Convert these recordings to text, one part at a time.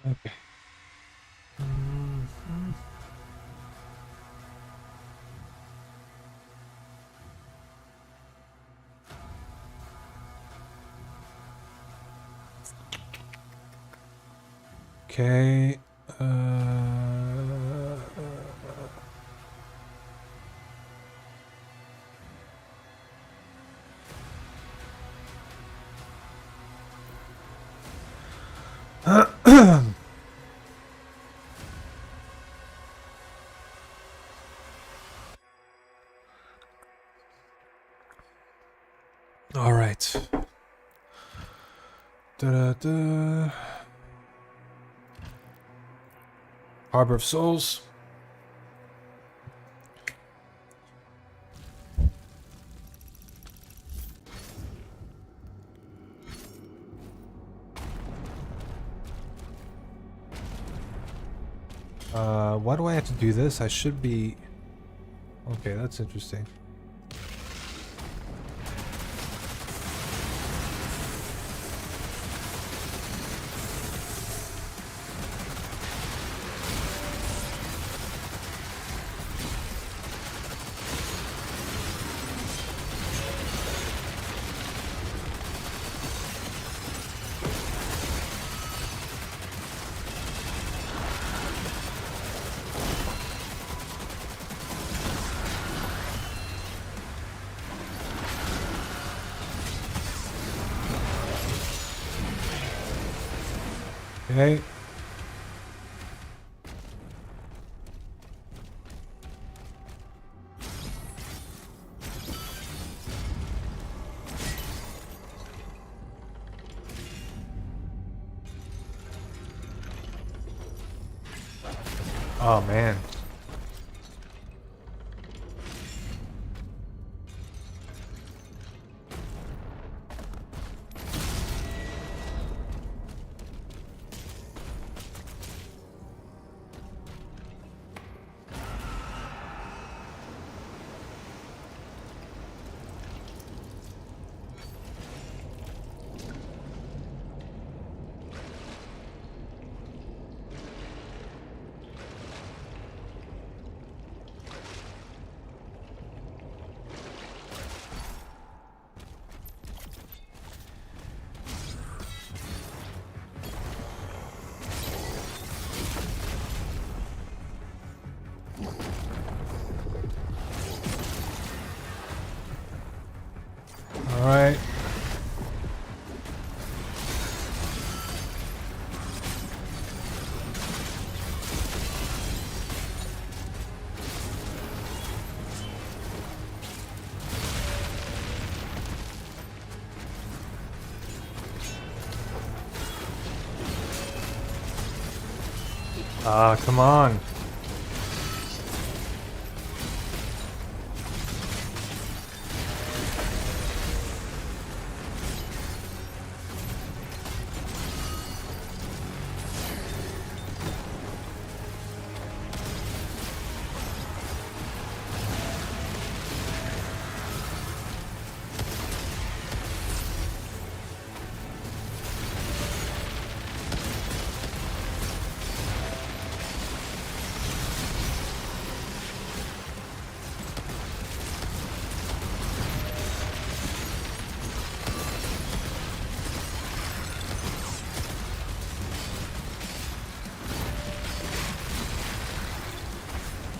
Okay. Okay. All right. Da-da-da. Harbor of Souls. Why do I have to do this? I should be... Okay, that's interesting. Okay. Oh, man. All right. Ah, come on.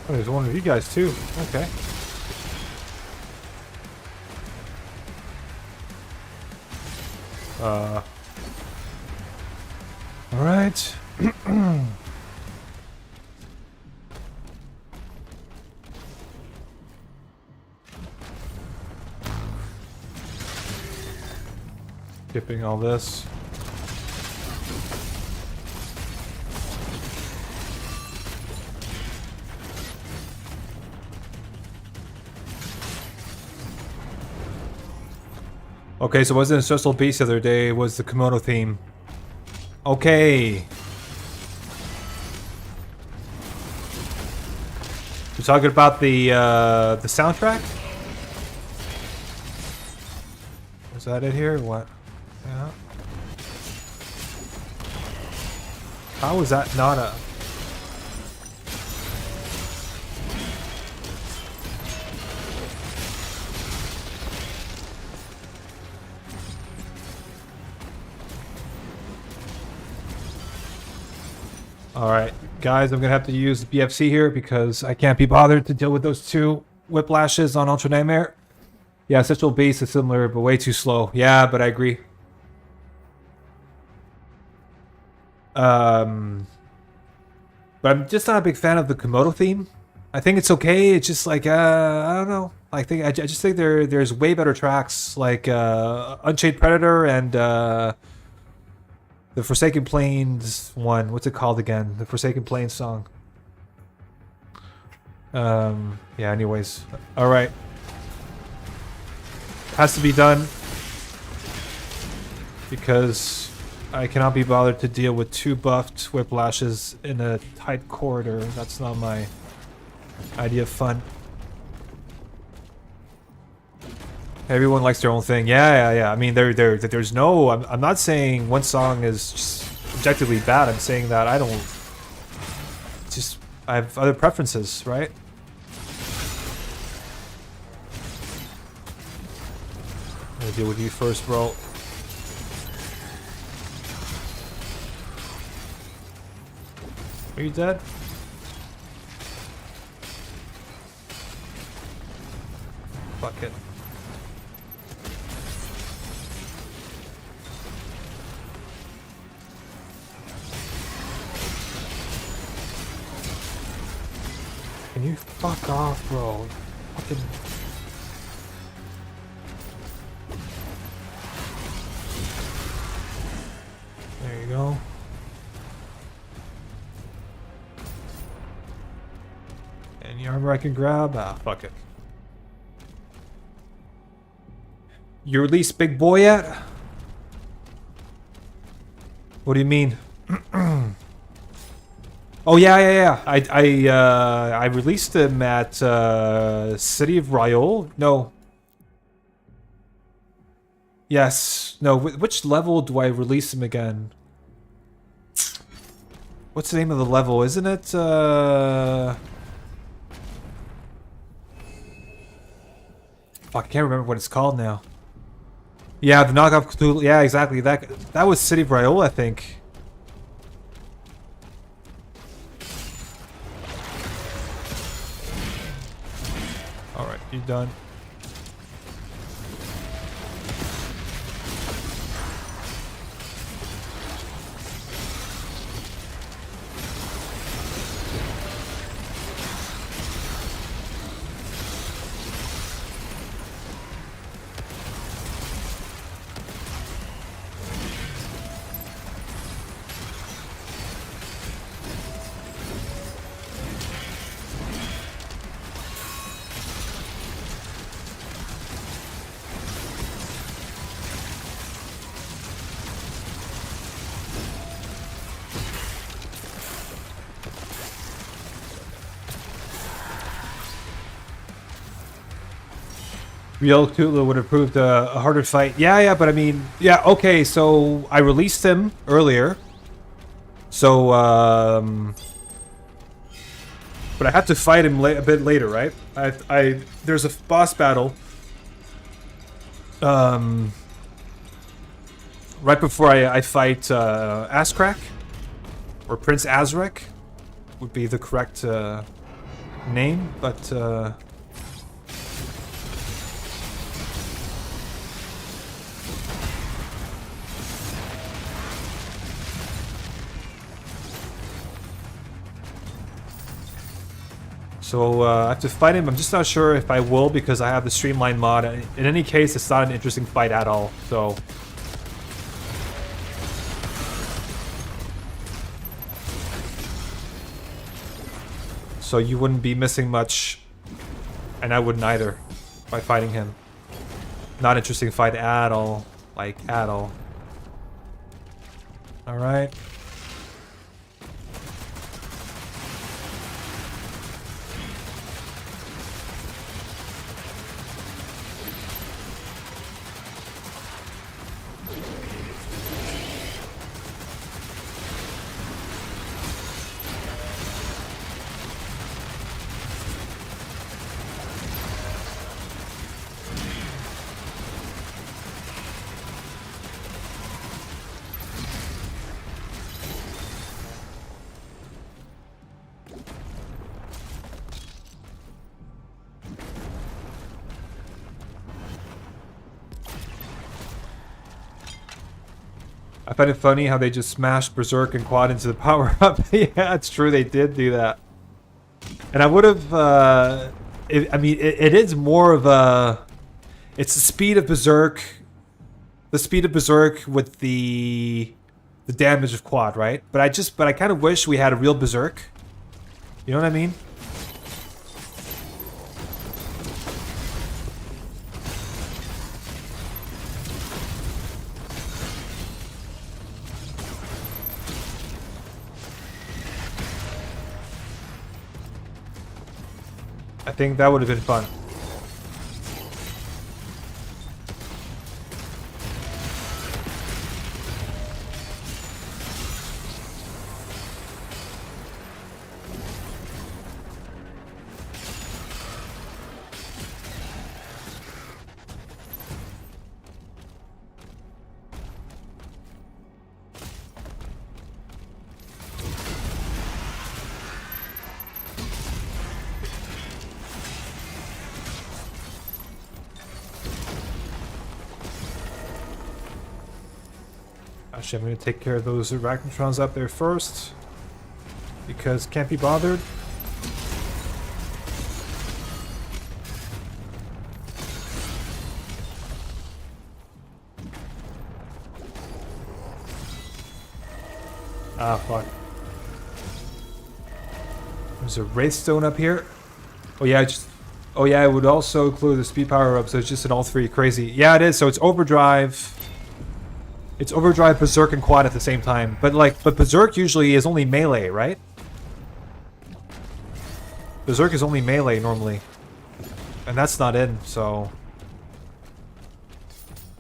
Oh, there's one of you guys too. Okay. All right. Skipping all this. Okay, so wasn't Social Beast the other day, it was the Komodo theme. Okay. You're talking about the soundtrack? Is that it here or what? Yeah. How is that not a... Alright, guys, I'm gonna have to use the BFC here because I can't be bothered to deal with those two whiplashes on Ultra Nightmare. Yeah, Central Base is similar, but way too slow. Yeah, but I agree. But I'm just not a big fan of the Komodo theme. I think it's okay. It's just like I don't know. I just think there's way better tracks like Unchained Predator and the Forsaken Plains one. What's it called again? The Forsaken Plains song. Yeah. Anyways, all right. Has to be done because I cannot be bothered to deal with two buffed whiplashes in a tight corridor. That's not my idea of fun. Everyone likes their own thing. Yeah. I mean, there's no... I'm not saying one song is just objectively bad. I'm saying that I don't... Just... I have other preferences, right? I'm gonna deal with you first, bro. Are you dead? Fuck it. Can you fuck off, bro? Fucking... There you go. Any armor I can grab? Ah, fuck it. You released Big Boy yet? What do you mean? Oh yeah. I released him at City of Ryol. No. Yes. No. Which level do I release him again? What's the name of the level? Isn't it? Fuck, I can't remember what it's called now. Yeah, the knockoff Cthulhu. Yeah, exactly. That was City of Ryol, I think. All right, you done? Real Cthulhu would have proved a harder fight. Yeah, but I mean, yeah, okay, so I released him earlier. So, but I had to fight him a bit later, right? There's a boss battle. Right before I fight Azcrack, or Prince Azrek, would be the correct name, but so I have to fight him. I'm just not sure if I will because I have the Streamline mod. In any case, it's not an interesting fight at all. So you wouldn't be missing much, and I wouldn't either by fighting him. Not interesting fight at all, like at all. All right. I find it funny how they just smashed Berserk and Quad into the power-up. Yeah, it's true, they did do that. And I would have, I mean, it is more of a... It's the speed of Berserk. The speed of Berserk with the damage of Quad, right? But I kind of wish we had a real Berserk. You know what I mean? I think that would have been fun. Actually, I'm going to take care of those arachnotrons up there first, because can't be bothered. Ah, fuck. There's a Wraith Stone up here. Oh yeah, oh yeah, it would also include the speed power up, so it's just in all three. Crazy. Yeah, it is. So it's Overdrive. It's Overdrive, Berserk, and Quad at the same time. But Berserk usually is only melee, right? Berserk is only melee normally. And that's not in, so...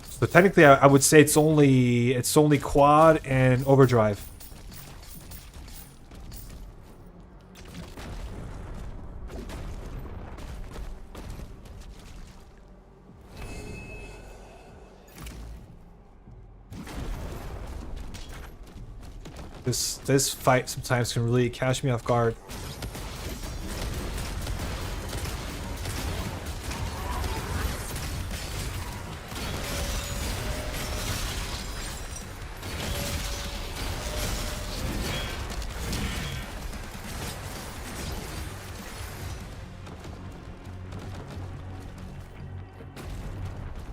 So technically I would say it's only Quad and Overdrive. This fight sometimes can really catch me off guard.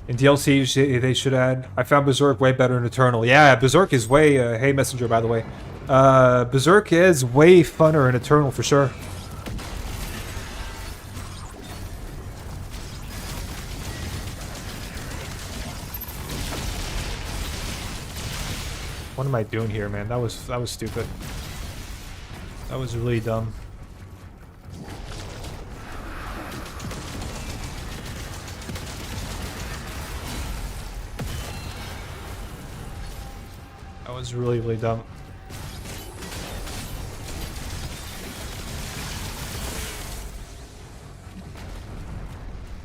In DLC, they should add... I found Berserk way better in Eternal. Yeah, Berserk is way... hey, Messenger, by the way. Berserk is way funner in Eternal, for sure. What am I doing here, man? That was stupid. That was really dumb. That was really, really dumb.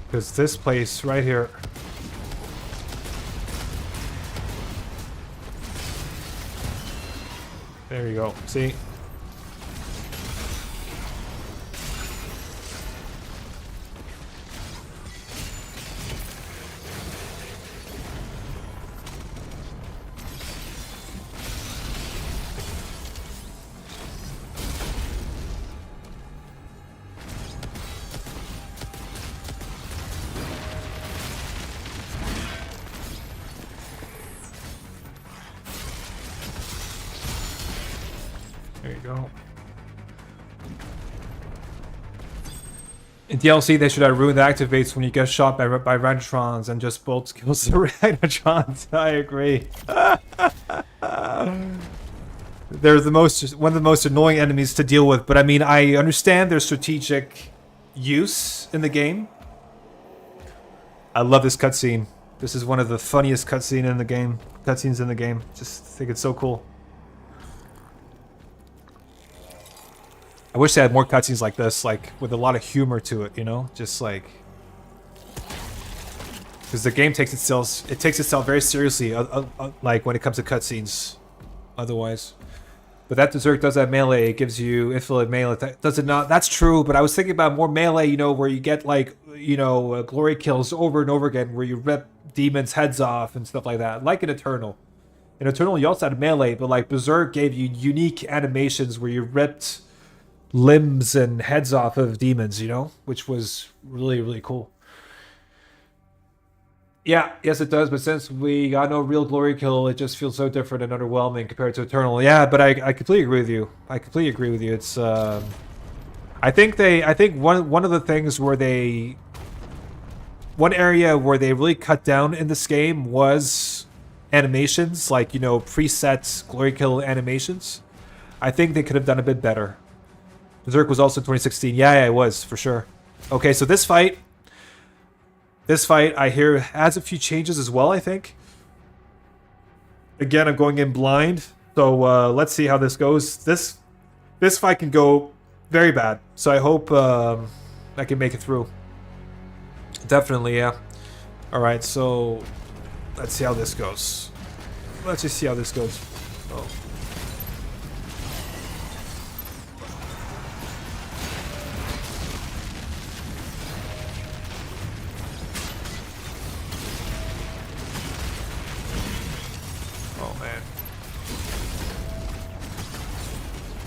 Because this place right here... There you go. See? There you go. In DLC, they should have ruined the activates when you get shot by Randomizer and just bolt kills the Randomizer. I agree. They're one of the most annoying enemies to deal with, but I mean, I understand their strategic use in the game. I love this cutscene. This is one of the funniest cutscenes in the game. Just think it's so cool. I wish they had more cutscenes like this, like with a lot of humor to it, you know, just like because the game takes itself very seriously, like when it comes to cutscenes. Otherwise, but that Berserk does have melee. It gives you infinite melee. Does it not? That's true. But I was thinking about more melee, you know, where you get like glory kills over and over again, where you rip demons' heads off and stuff like that, like in Eternal. In Eternal, you also had melee, but like Berserk gave you unique animations where you ripped limbs and heads off of demons, you know, which was really, really cool. Yeah, yes, it does. But since we got no real glory kill, it just feels so different and underwhelming compared to Eternal. Yeah, but I completely agree with you. I completely agree with you. It's I think one of the things where one area where they really cut down in this game was animations, like, you know, preset glory kill animations. I think they could have done a bit better. Berserk was also 2016. Yeah, it was for sure. Okay, so this fight I hear has a few changes as well, I think. Again, I'm going in blind, so let's see how this goes. This fight can go very bad, so I hope I can make it through. Definitely, yeah. Alright, so let's see how this goes. Let's just see how this goes. Oh.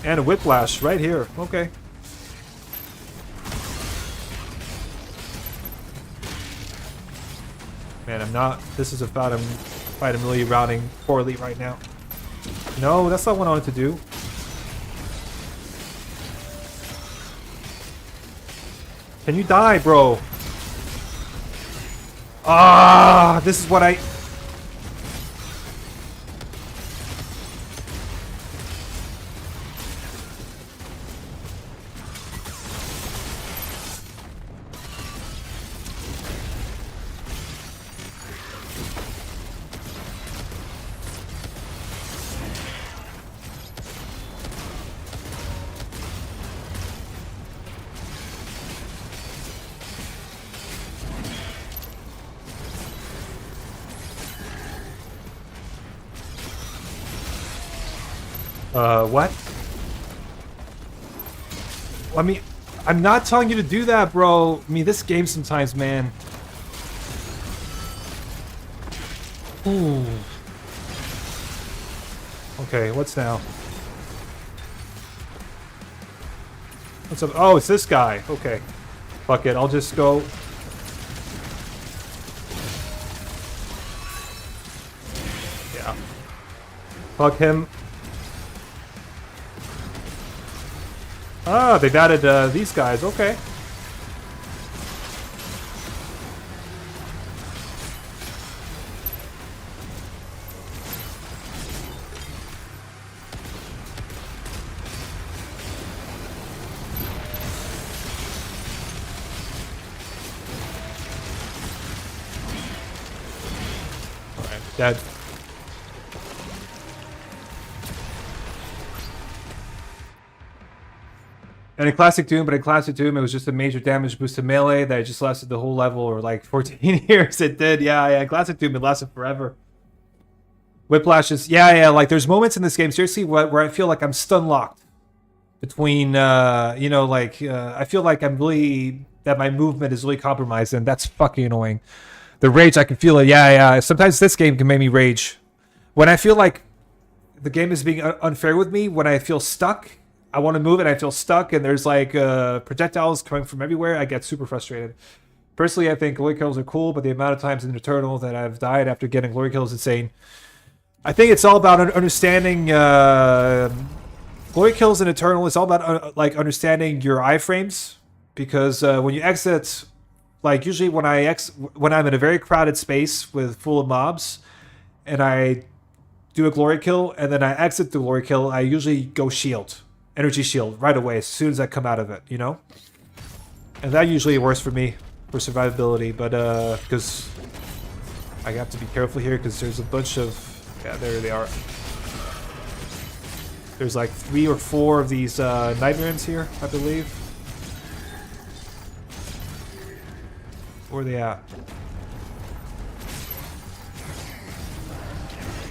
And a whiplash right here. Okay. Man, I'm not... This is a fight I'm really routing poorly right now. No, that's not what I wanted to do. Can you die, bro? Ah, this is what I... what? I mean, I'm not telling you to do that, bro. I mean, this game sometimes, man. Ooh. Okay, what's now? What's up? Oh, it's this guy. Okay. Fuck it, I'll just go... Yeah. Fuck him. Ah, they've added these guys. Okay. Alright, dead. And in Classic Doom, but in Classic Doom, it was just a major damage boost to melee that just lasted the whole level, or like 14 years. It did, yeah. Classic Doom, it lasted forever. Whiplash is, yeah. Like, there's moments in this game, seriously, where I feel like I'm stun locked between, you know, like, I feel like I'm really, that my movement is really compromised, and that's fucking annoying. The rage, I can feel it, yeah. Sometimes this game can make me rage. When I feel like the game is being unfair with me, when I feel stuck, I want to move and I feel stuck, and there's like projectiles coming from everywhere, I get super frustrated. Personally, I think glory kills are cool, but the amount of times in Eternal that I've died after getting glory kills is insane. I think it's all about understanding glory kills in Eternal. It's all about like understanding your iframes, because when you exit, like usually when I'm in a very crowded space with full of mobs, and I do a glory kill, and then I exit the glory kill, I usually go shield. Energy shield right away as soon as I come out of it, you know? And that usually works for me for survivability, but because I have to be careful here because there's a bunch of... Yeah, there they are. There's like 3 or 4 of these nightmares here, I believe. Where are they at?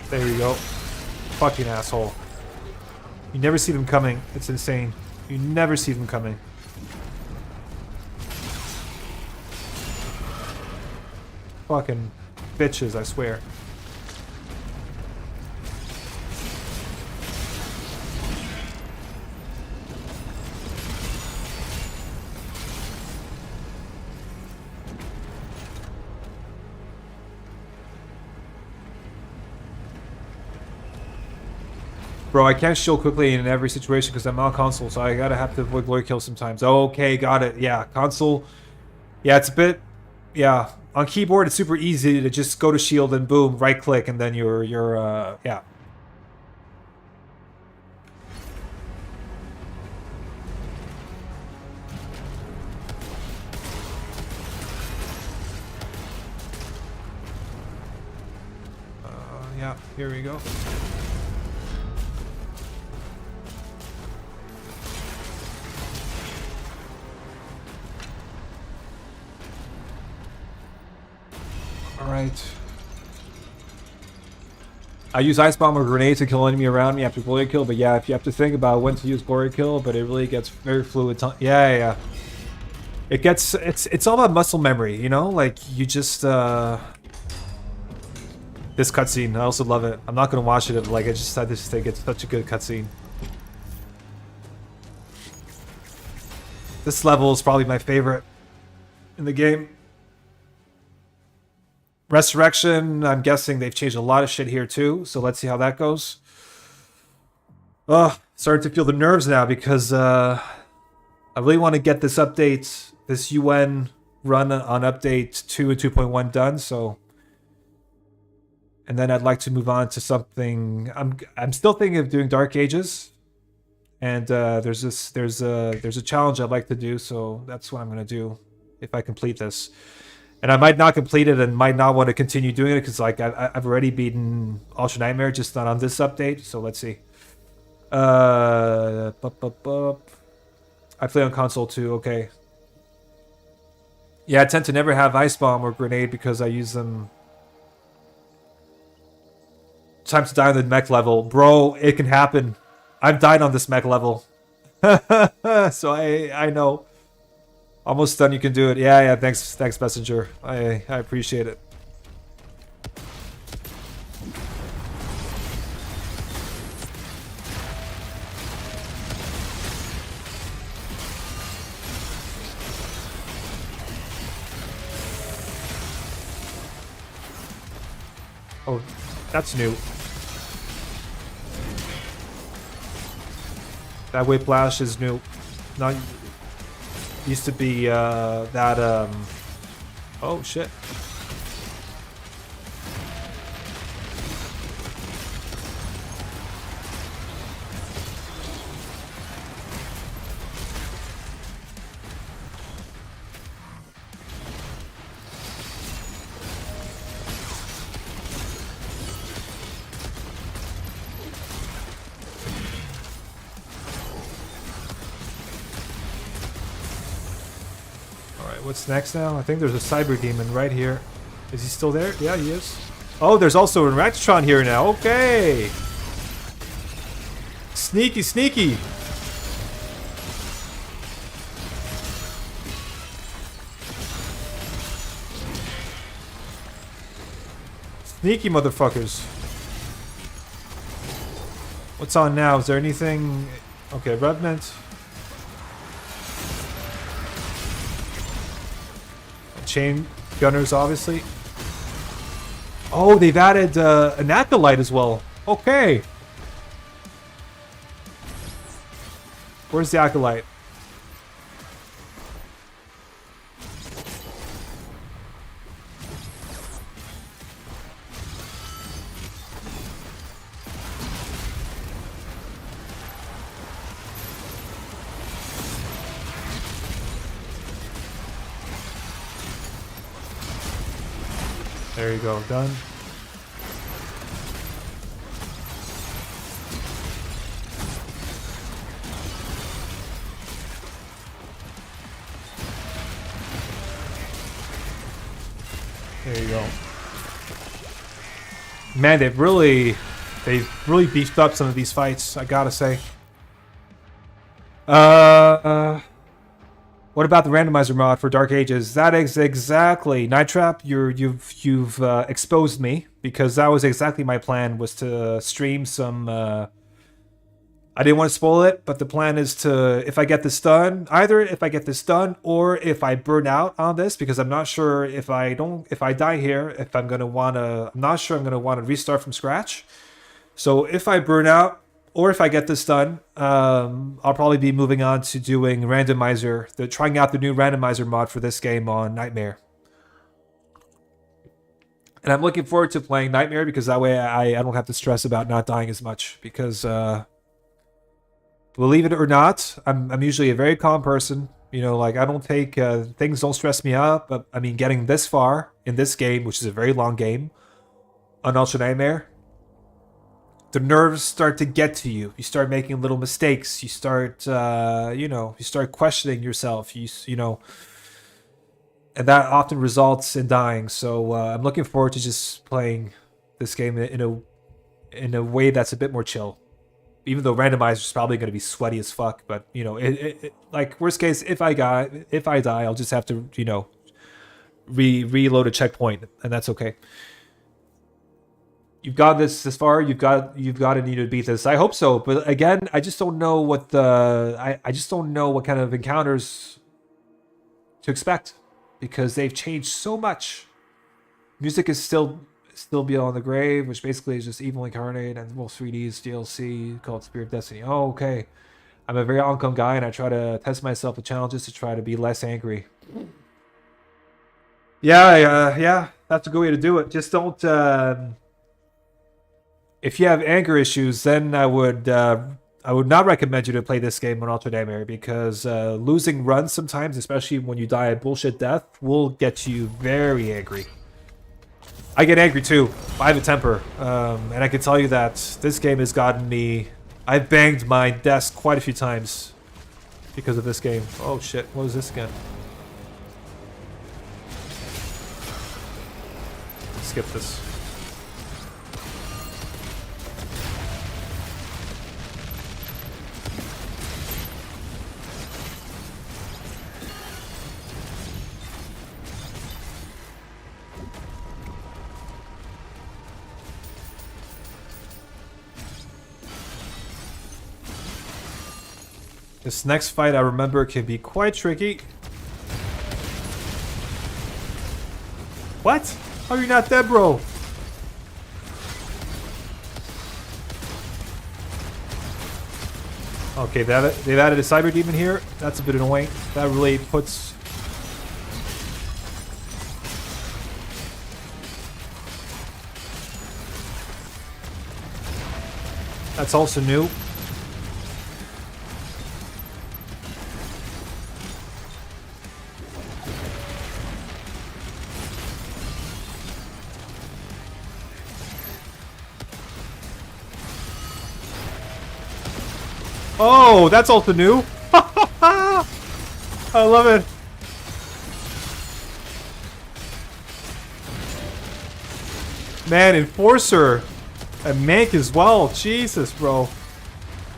There you go. Fucking asshole. You never see them coming. It's insane. You never see them coming. Fucking bitches, I swear. bro. I can't shield quickly in every situation because I'm on console, so I gotta have to avoid glory kills sometimes. Okay, got it. Yeah, console. Yeah, it's a bit. Yeah, on keyboard it's super easy to just go to shield and boom, right click, and then you're yeah. Yeah, here we go. Alright. I use Ice Bomb or Grenade to kill enemy around me after Glory Kill, but yeah, if you have to think about when to use Glory Kill, but it really gets very fluid. Yeah. It gets, it's all about muscle memory, you know? Like, you just, this cutscene, I also love it. I'm not gonna watch it, like, I just think it's such a good cutscene. This level is probably my favorite in the game. Resurrection, I'm guessing they've changed a lot of shit here too, so let's see how that goes. Starting to feel the nerves now because I really want to get this update, this UN run on update 2 and 2.1 done, so... And then I'd like to move on to something... I'm still thinking of doing Dark Ages. And there's a challenge I'd like to do, so that's what I'm going to do if I complete this. And I might not complete it and might not want to continue doing it because like I've already beaten Ultra Nightmare, just not on this update. So let's see. I play on console too. Okay. Yeah, I tend to never have Ice Bomb or Grenade because I use them. Time to die on the mech level, bro. It can happen. I've died on this mech level, so I know. Almost done, you can do it. Yeah, thanks, Messenger. I appreciate it. Oh, that's new. That Whiplash is new. Not... Used to be oh shit. What's next now? I think there's a Cyber Demon right here. Is he still there? Yeah, he is. Oh, there's also a Ratchetron here now. Okay. Sneaky, sneaky. Sneaky motherfuckers. What's on now? Is there anything... Okay, Revenant. Chain Gunners, obviously. Oh, they've added an Acolyte as well. Okay. Where's the Acolyte? There you go, done. There you go. Man, they've really beefed up some of these fights, I gotta say. What about the randomizer mod for Dark Ages? That is exactly Night Trap. You've exposed me because that was exactly my plan, was to stream some. I didn't want to spoil it, but the plan is to, if I get this done, either if I get this done or if I burn out on this, because I'm not sure if I die here, I'm not sure I'm gonna want to restart from scratch. So if I burn out, or if I get this done, I'll probably be moving on to doing Randomizer, trying out the new Randomizer mod for this game on Nightmare. And I'm looking forward to playing Nightmare because that way I don't have to stress about not dying as much. Because, believe it or not, I'm usually a very calm person. You know, like I don't take, things don't stress me out. But I mean, getting this far in this game, which is a very long game, on Ultra Nightmare, the nerves start to get to you. You start making little mistakes. You start, you start questioning yourself. You know, and that often results in dying. So I'm looking forward to just playing this game in a way that's a bit more chill. Even though Randomizer is probably going to be sweaty as fuck, but you know, like worst case, if I die, I'll just have to, you know, reload a checkpoint, and that's okay. You've got this far. You've got to need to beat this. I hope so, but again, I just don't know what I just don't know what kind of encounters to expect because they've changed so much. Music is still Beyond the Grave, which basically is just Evil Incarnate and Wolf 3D's DLC called Spirit of Destiny. Oh, okay. I'm a very on-come guy, and I try to test myself with challenges to try to be less angry. Yeah, that's a good way to do it. Just don't. If you have anger issues, then I would not recommend you to play this game on Ultra Nightmare because losing runs sometimes, especially when you die a bullshit death, will get you very angry. I get angry too. I have a temper. And I can tell you that this game has gotten me... I've banged my desk quite a few times because of this game. Oh shit, what was this again? Skip this. This next fight, I remember, can be quite tricky. What? How are you not dead, bro? Okay, they've added a Cyber Demon here. That's a bit annoying. That really puts... That's also new. Oh, that's also new. I love it. Man, Enforcer and Mank as well. Jesus, bro.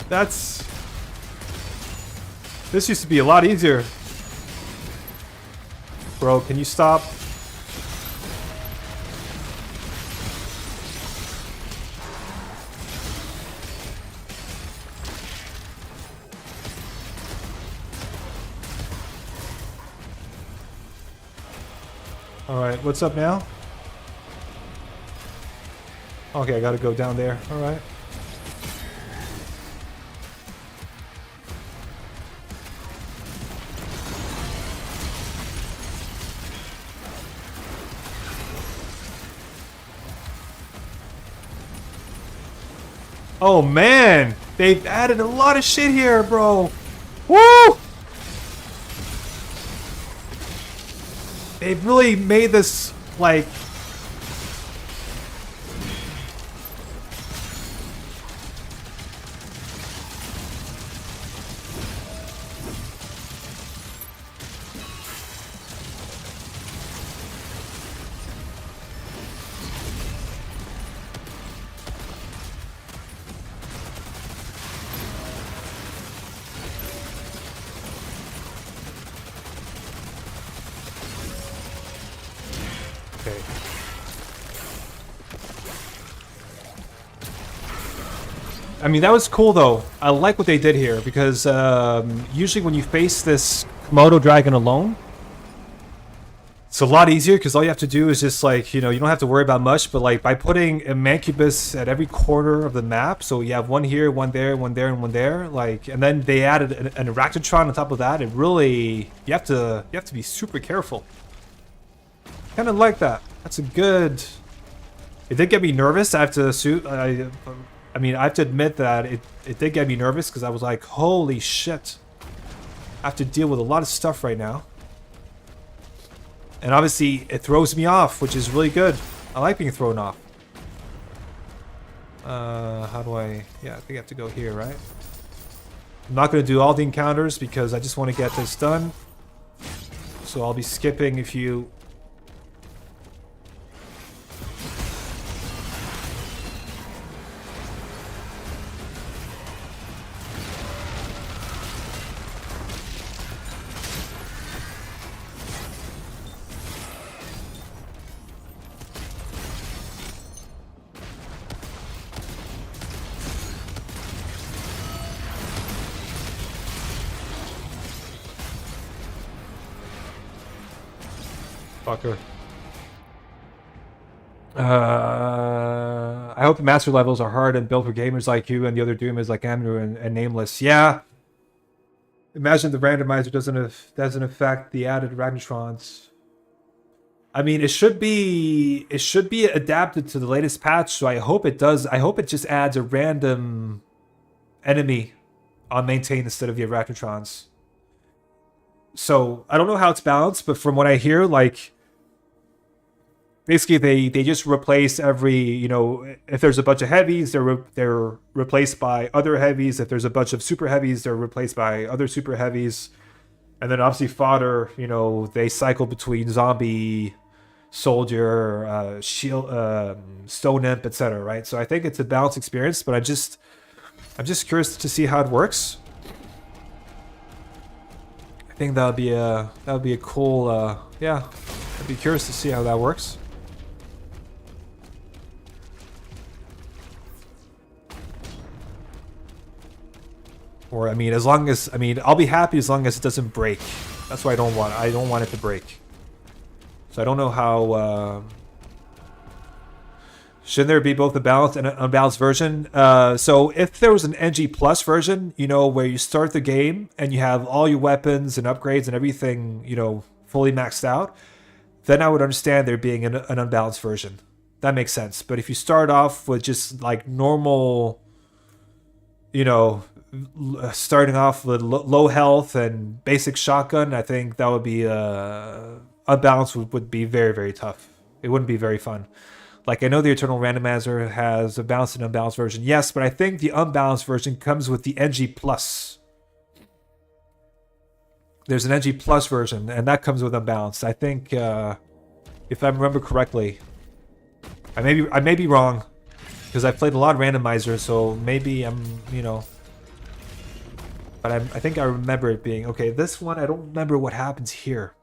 This used to be a lot easier. Bro, can you stop? Alright, what's up now? Okay, I gotta go down there. Alright. Oh man! They've added a lot of shit here, bro! Woo! They've really made this, like... Okay. I mean, that was cool, though. I like what they did here, because usually when you face this Komodo dragon alone, It's a lot easier because all you have to do is just like, you know, you don't have to worry about much, but like by putting a mancubus at every corner of the map, so you have one here, one there, one there, and one there, like, and then they added an arachnotron on top of that. It really, you have to be super careful. Kind of like that. That's a good. It did get me nervous. I have to I mean, I have to admit that it did get me nervous because I was like, holy shit. I have to deal with a lot of stuff right now. And obviously, it throws me off, which is really good. I like being thrown off. How do I... Yeah, I think I have to go here, right? I'm not going to do all the encounters because I just want to get this done. So I'll be skipping a few... Fucker. I hope the master levels are hard and built for gamers like you, and the other Doom is like Amateur and Nameless. Yeah. Imagine the randomizer doesn't affect the added Ragnatrons. I mean, it should be adapted to the latest patch, so I hope it does. I hope it just adds a random enemy on maintain instead of the Arachnotrons. So I don't know how it's balanced, but from what I hear, like basically they just replace every, you know, if there's a bunch of heavies, they're replaced by other heavies. If there's a bunch of super heavies, they're replaced by other super heavies. And then obviously fodder, you know, they cycle between zombie, soldier, shield, stone imp, etc. Right? So I think it's a balanced experience, but I'm just curious to see how it works. I think that would be a cool, yeah. I'd be curious to see how that works. Or I mean, as long as I'll be happy as long as it doesn't break. That's what I don't want. I don't want it to break. So I don't know how. Shouldn't there be both a balanced and an unbalanced version? So if there was an NG Plus version, you know, where you start the game and you have all your weapons and upgrades and everything, you know, fully maxed out, then I would understand there being an unbalanced version. That makes sense. But if you start off with just like normal, you know, starting off with low health and basic shotgun, I think that would be unbalanced would be very, very tough. It wouldn't be very fun. Like, I know the Eternal Randomizer has a balanced and unbalanced version. Yes, but I think the unbalanced version comes with the NG Plus. There's an NG Plus version, and that comes with unbalanced. I think, if I remember correctly, I may be wrong, because I've played a lot of Randomizer, so maybe I'm, you know... But I think I remember it being... Okay, this one, I don't remember what happens here.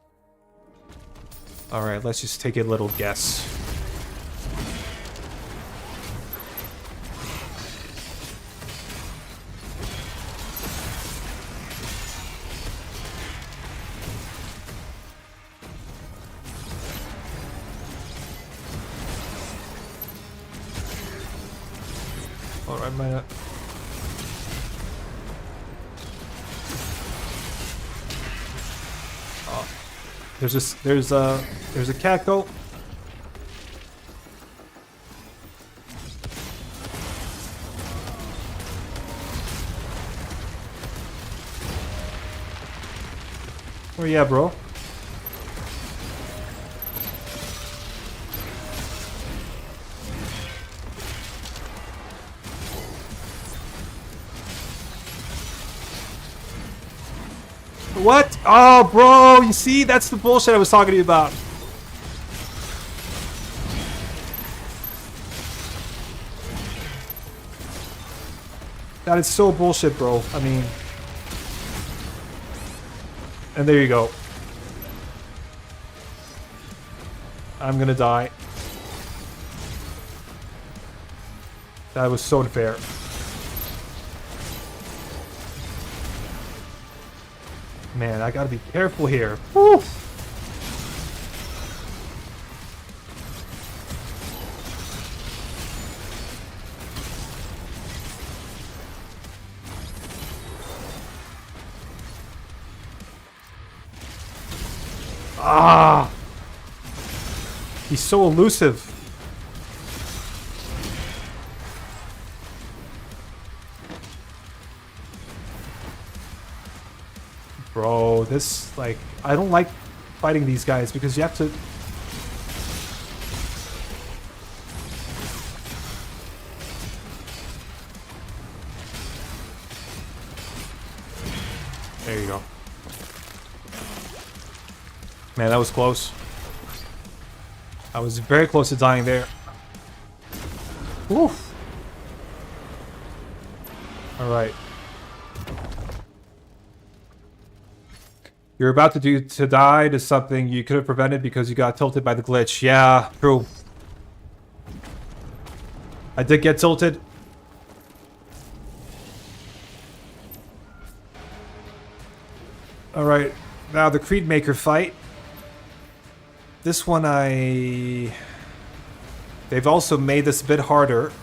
Alright, let's just take a little guess. Alright, my... There's a cackle. Oh yeah, bro. What? Oh, bro, you see? That's the bullshit I was talking to you about. That is so bullshit, bro. I mean... And there you go. I'm gonna die. That was so unfair. Man, I gotta be careful here. Woo! Ah! He's so elusive. Bro, this, like, I don't like fighting these guys because you have to... There you go. Man, that was close. I was very close to dying there. Oof. Alright. You're about to die to something you could have prevented because you got tilted by the glitch. Yeah, true. I did get tilted. Alright, now the Creed Maker fight. This one they've also made this a bit harder.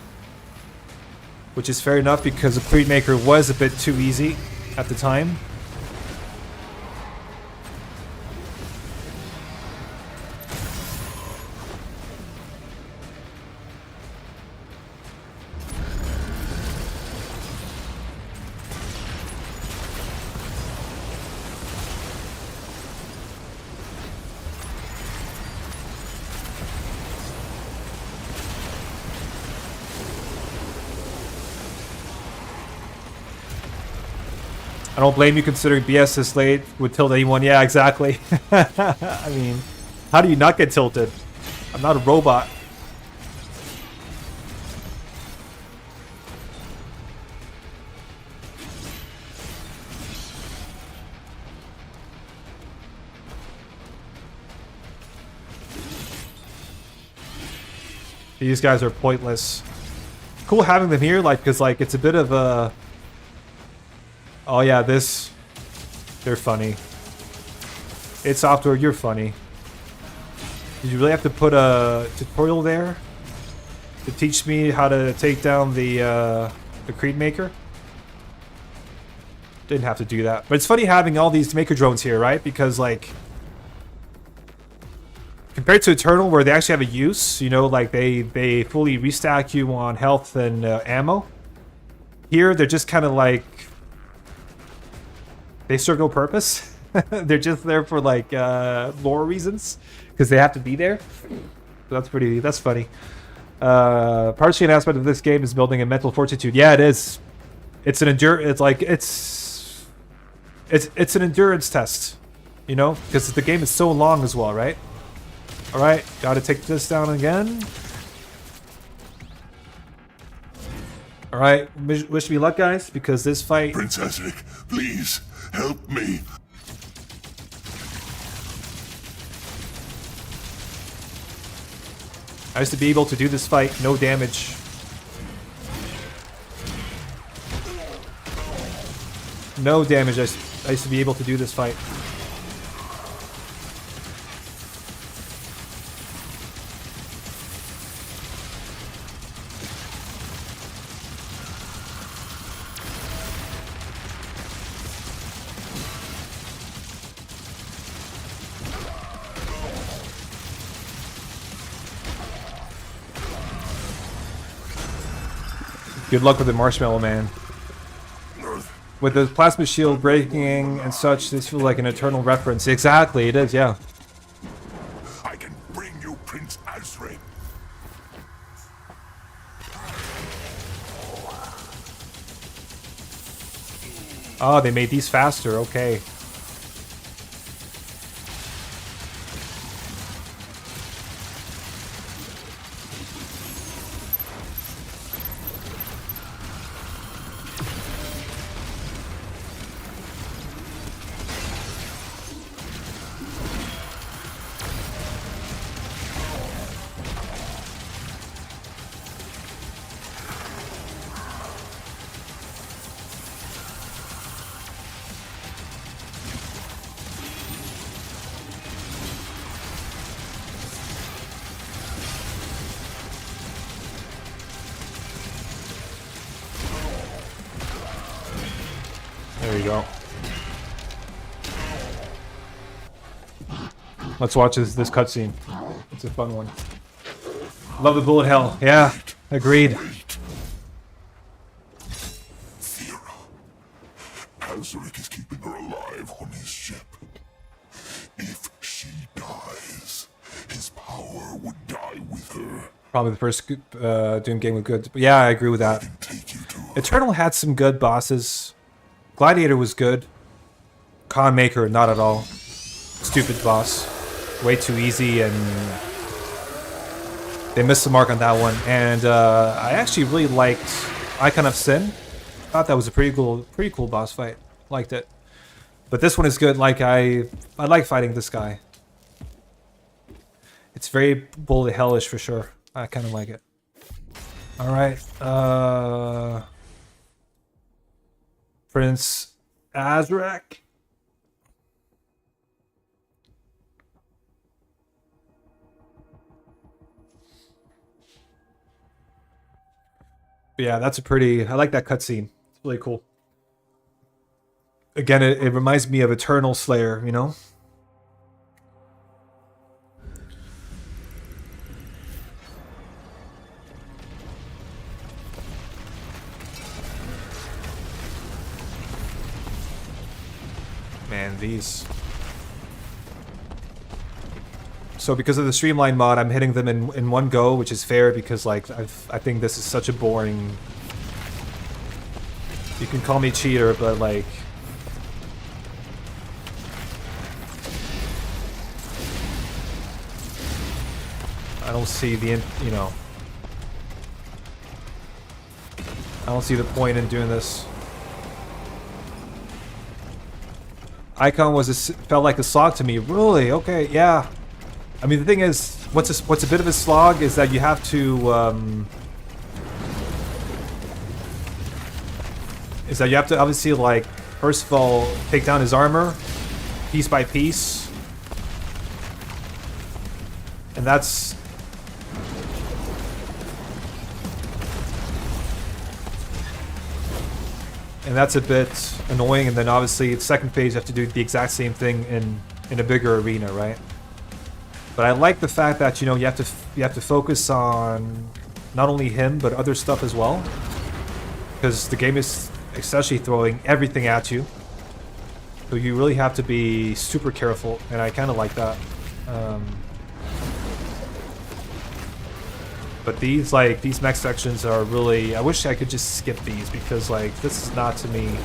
Which is fair enough because the Creed Maker was a bit too easy at the time. I don't blame you considering BS this late would tilt anyone. Yeah, exactly. I mean, how do you not get tilted? I'm not a robot. These guys are pointless. Cool having them here, like, because, like, it's a bit of a... Oh yeah, this... They're funny. It's software, you're funny. Did you really have to put a tutorial there? To teach me how to take down the Creed Maker? Didn't have to do that. But it's funny having all these Maker drones here, right? Because, like... Compared to Eternal, where they actually have a use, you know, like they fully restack you on health and ammo. Here, they're just kind of like... They serve no purpose. They're just there for, like, lore reasons. Because they have to be there. So that's funny. Partially an aspect of this game is building a mental fortitude. Yeah, it is. It's an it's an endurance test. You know? Because the game is so long as well, right? Alright, gotta take this down again. Alright, wish me luck, guys, because this fight... Princess Vic, please, help me. I used to be able to do this fight, no damage. No damage, I used to be able to do this fight. Good luck with the Marshmallow Man. With the plasma shield breaking and such, this feels like an eternal reference. Exactly, it is, yeah. I can bring you Prince Azrin. Oh, they made these faster, okay. There you go. Let's watch this cutscene. It's a fun one. Love the bullet hell. Yeah, agreed. Thera. Azaric is keeping her alive on his ship. If she dies, his power would die with her. Probably the first Doom game with good. But yeah, I agree with that. Take you to her. Eternal had some good bosses. Gladiator was good. Khan Maker, not at all. Stupid boss. Way too easy, and they missed the mark on that one. And I actually really liked Icon of Sin. Thought that was a pretty cool boss fight. Liked it. But this one is good. Like I like fighting this guy. It's very bullet hellish for sure. I kind of like it. All right. Prince Azrak. Yeah, that's a pretty... I like that cutscene. It's really cool. Again, it reminds me of Eternal Slayer, you know? Man, these... So because of the streamline mod, I'm hitting them in one go, which is fair because like I think this is such a boring... You can call me cheater, but like... I don't see the, you know... I don't see the point in doing this. Icon was felt like a slog to me. Really? Okay, yeah. I mean, the thing is, what's a bit of a slog is that you have to obviously, like, first of all take down his armor piece by piece, and that's a bit annoying. And then obviously, the second phase you have to do the exact same thing in a bigger arena, right? But I like the fact that, you know, you have to focus on not only him but other stuff as well, because the game is essentially throwing everything at you. So you really have to be super careful, and I kind of like that. But these mech sections are really... I wish I could just skip these because like this is not to me.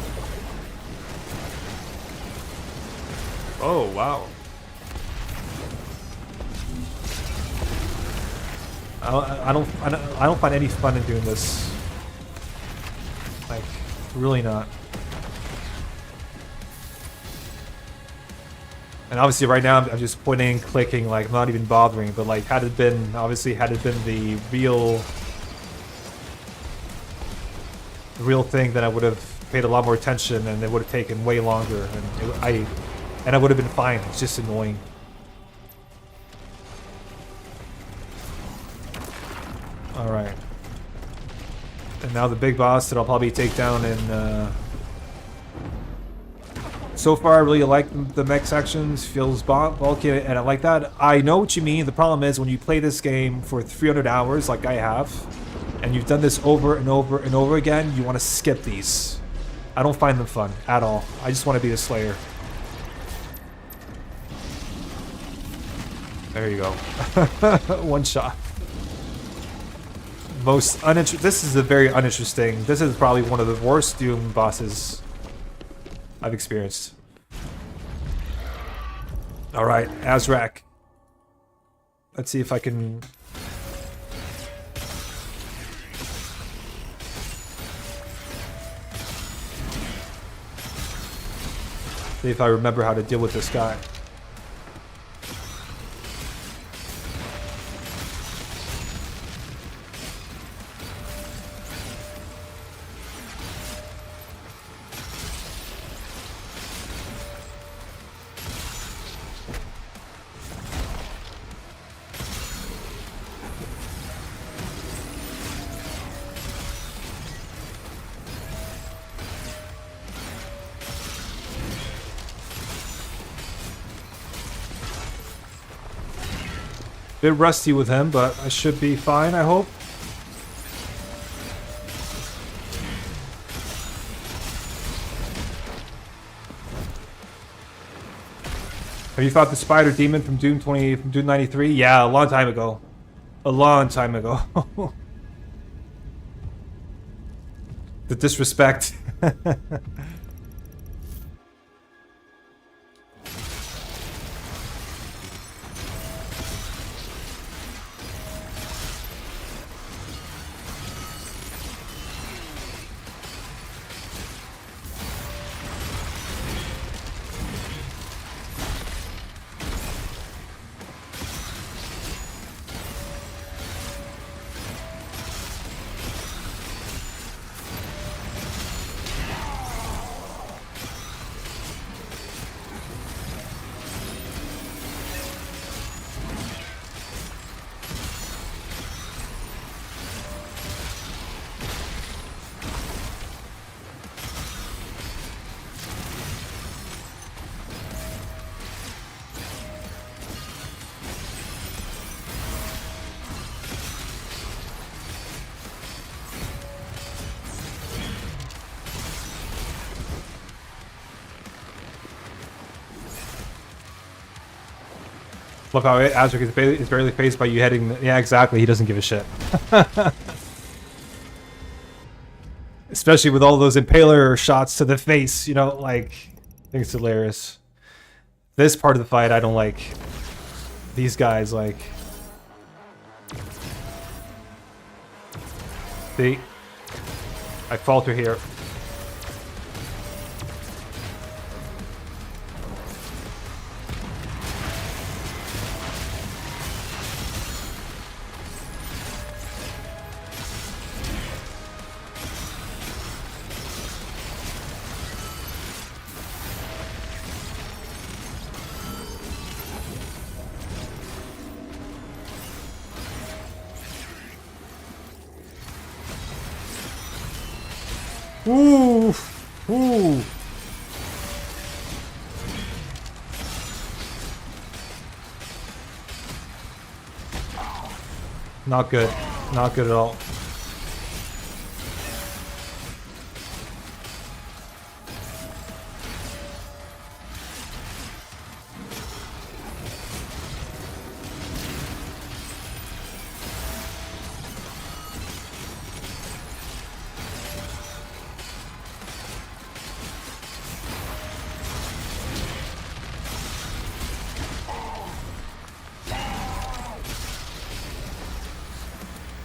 Oh wow. I don't find any fun in doing this. Like, really not. And obviously right now I'm just pointing, clicking, like I'm not even bothering. But like, had it been the real thing, then I would have paid a lot more attention, and it would have taken way longer, and I would have been fine. It's just annoying. Alright. And now the big boss that I'll probably take down in... So far, I really like the mech sections. Feels bulky, and I like that. I know what you mean. The problem is when you play this game for 300 hours, like I have, and you've done this over and over and over again, you want to skip these. I don't find them fun at all. I just want to be the Slayer. There you go. One shot. This is a very uninteresting. This is probably one of the worst Doom bosses I've experienced. Alright, Azrak. Let's see if I can... See if I remember how to deal with this guy. Bit rusty with him, but I should be fine, I hope. Have you fought the spider demon from Doom 93? Yeah, a long time ago. A long time ago. The disrespect. Love how Azric is barely phased by you heading. Yeah, exactly. He doesn't give a shit. Especially with all those impaler shots to the face, you know, like, I think it's hilarious. This part of the fight, I don't like. These guys, like. See? I falter here. Ooh, ooh. Not good. Not good at all.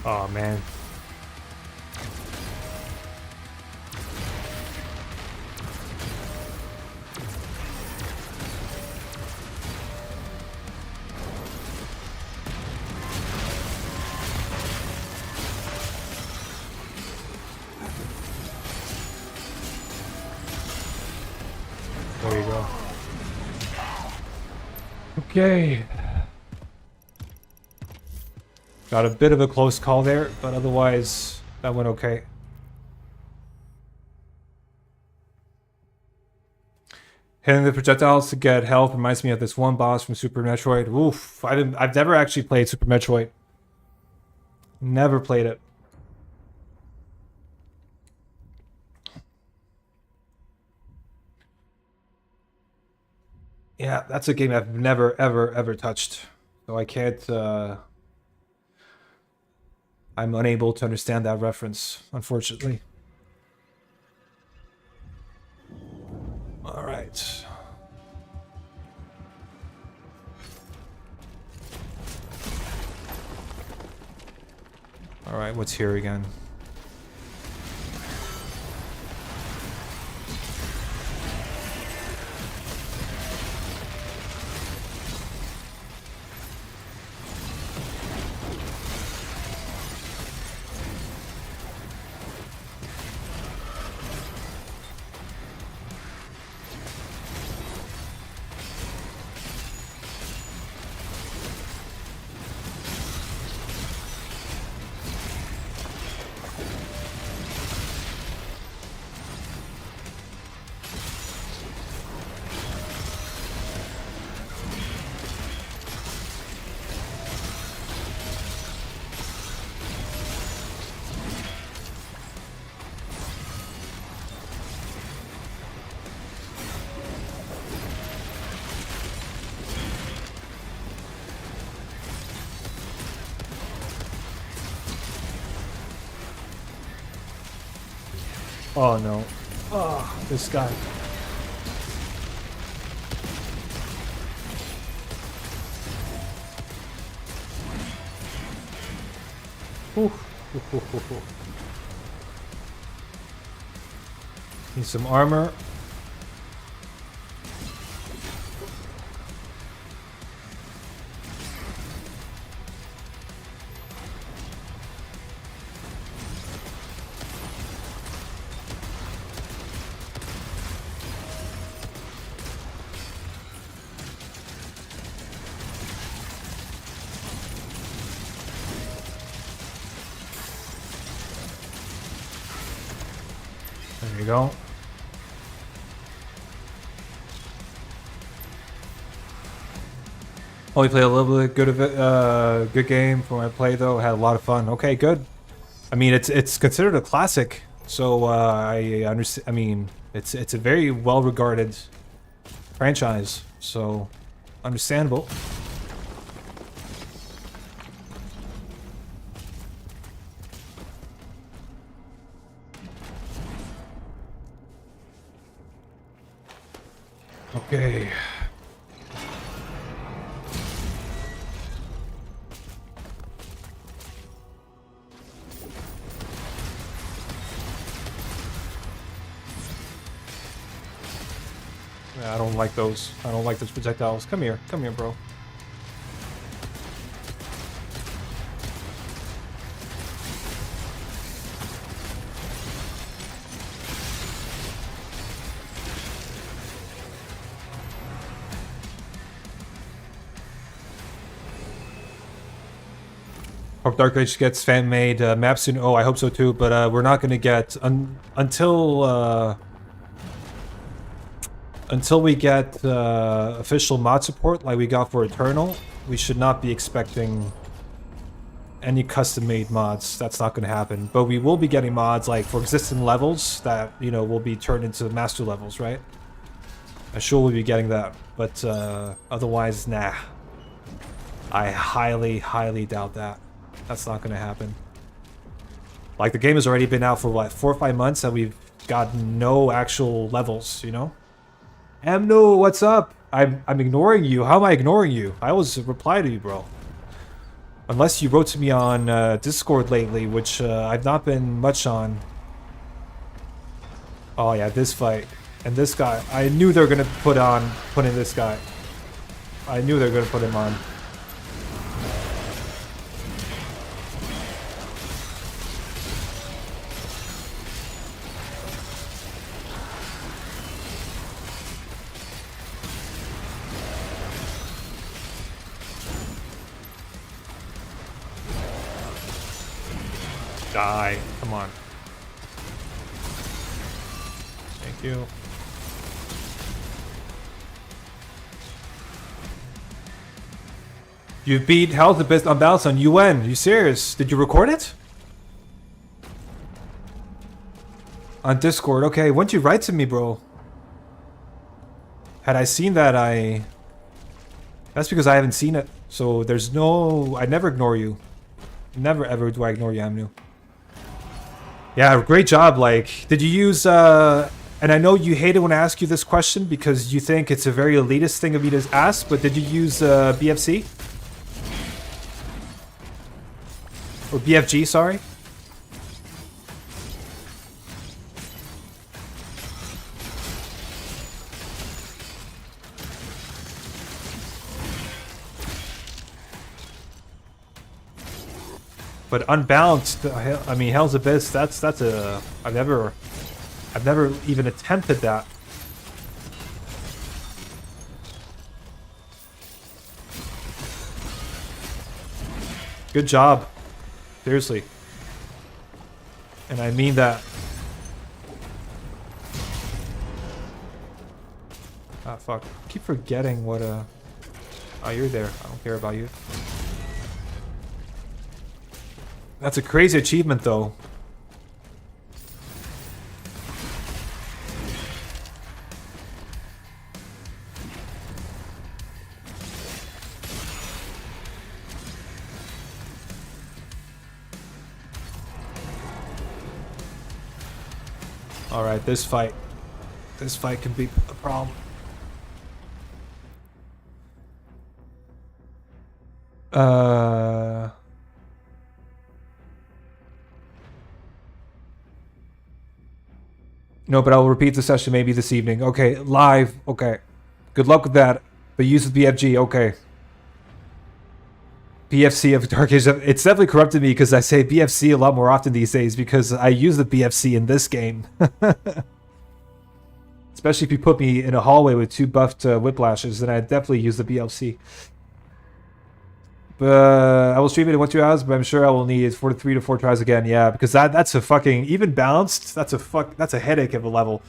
Oh man. There you go. Okay. Got a bit of a close call there, but otherwise, that went okay. Hitting the projectiles to get health reminds me of this one boss from Super Metroid. Oof, I've never actually played Super Metroid. Never played it. Yeah, that's a game I've never, ever, ever touched. So I can't, I'm unable to understand that reference, unfortunately. All right. All right, what's here again? Oh no. Oh, this guy. Ooh. Need some armor. There you go. Only played a little bit good of it. Good game for my play though. Had a lot of fun. Okay, good. I mean, it's considered a classic, so I understand. I mean, it's a very well regarded franchise, so understandable. Okay. Yeah, I don't like those. I don't like those projectiles. Come here, bro. Hope Dark Age gets fan-made map soon. Oh, I hope so too. But we're not gonna get until we get official mod support like we got for Eternal. We should not be expecting any custom-made mods. That's not gonna happen. But we will be getting mods like for existing levels that will be turned into master levels, right? I'm sure we'll be getting that. But otherwise, nah. I highly, highly doubt that. That's not going to happen. Like, the game has already been out for, what, 4 or 5 months, and we've got no actual levels, you know? Amno, what's up? I'm ignoring you. How am I ignoring you? I always reply to you, bro. Unless you wrote to me on Discord lately, which I've not been much on. Oh, yeah, this fight. And this guy. I knew they were going to put in this guy. I knew they were going to put him on. Die. Come on. Thank you. You beat Hell's the best on balance on UN. You serious? Did you record it? On Discord. Okay, why don't you write to me, bro? Had I seen that, That's because I haven't seen it. So there's no... I never ignore you. Never ever do I ignore you, Amnu. Yeah, great job. Like, did you use, and I know you hate it when I ask you this question because you think it's a very elitist thing of me to ask, but did you use BFC? Or BFG, sorry? But unbalanced, I mean, Hell's Abyss. That's a. I've never even attempted that. Good job, seriously, and I mean that. Ah, fuck! I keep forgetting what Oh, you're there. I don't care about you. That's a crazy achievement, though. Alright, this fight. This fight can be a problem. No, but I'll repeat the session maybe this evening. Okay, live. Okay. Good luck with that. But use the BFG. Okay. BFC of Dark Age. It's definitely corrupted me because I say BFC a lot more often these days because I use the BFC in this game. Especially if you put me in a hallway with 2 buffed whiplashes, then I definitely use the BFC. But I will stream it in 1-2 hours, but I'm sure I will need 3 to 4 tries again. Yeah, because that's a fucking even balanced. That's a headache of a level.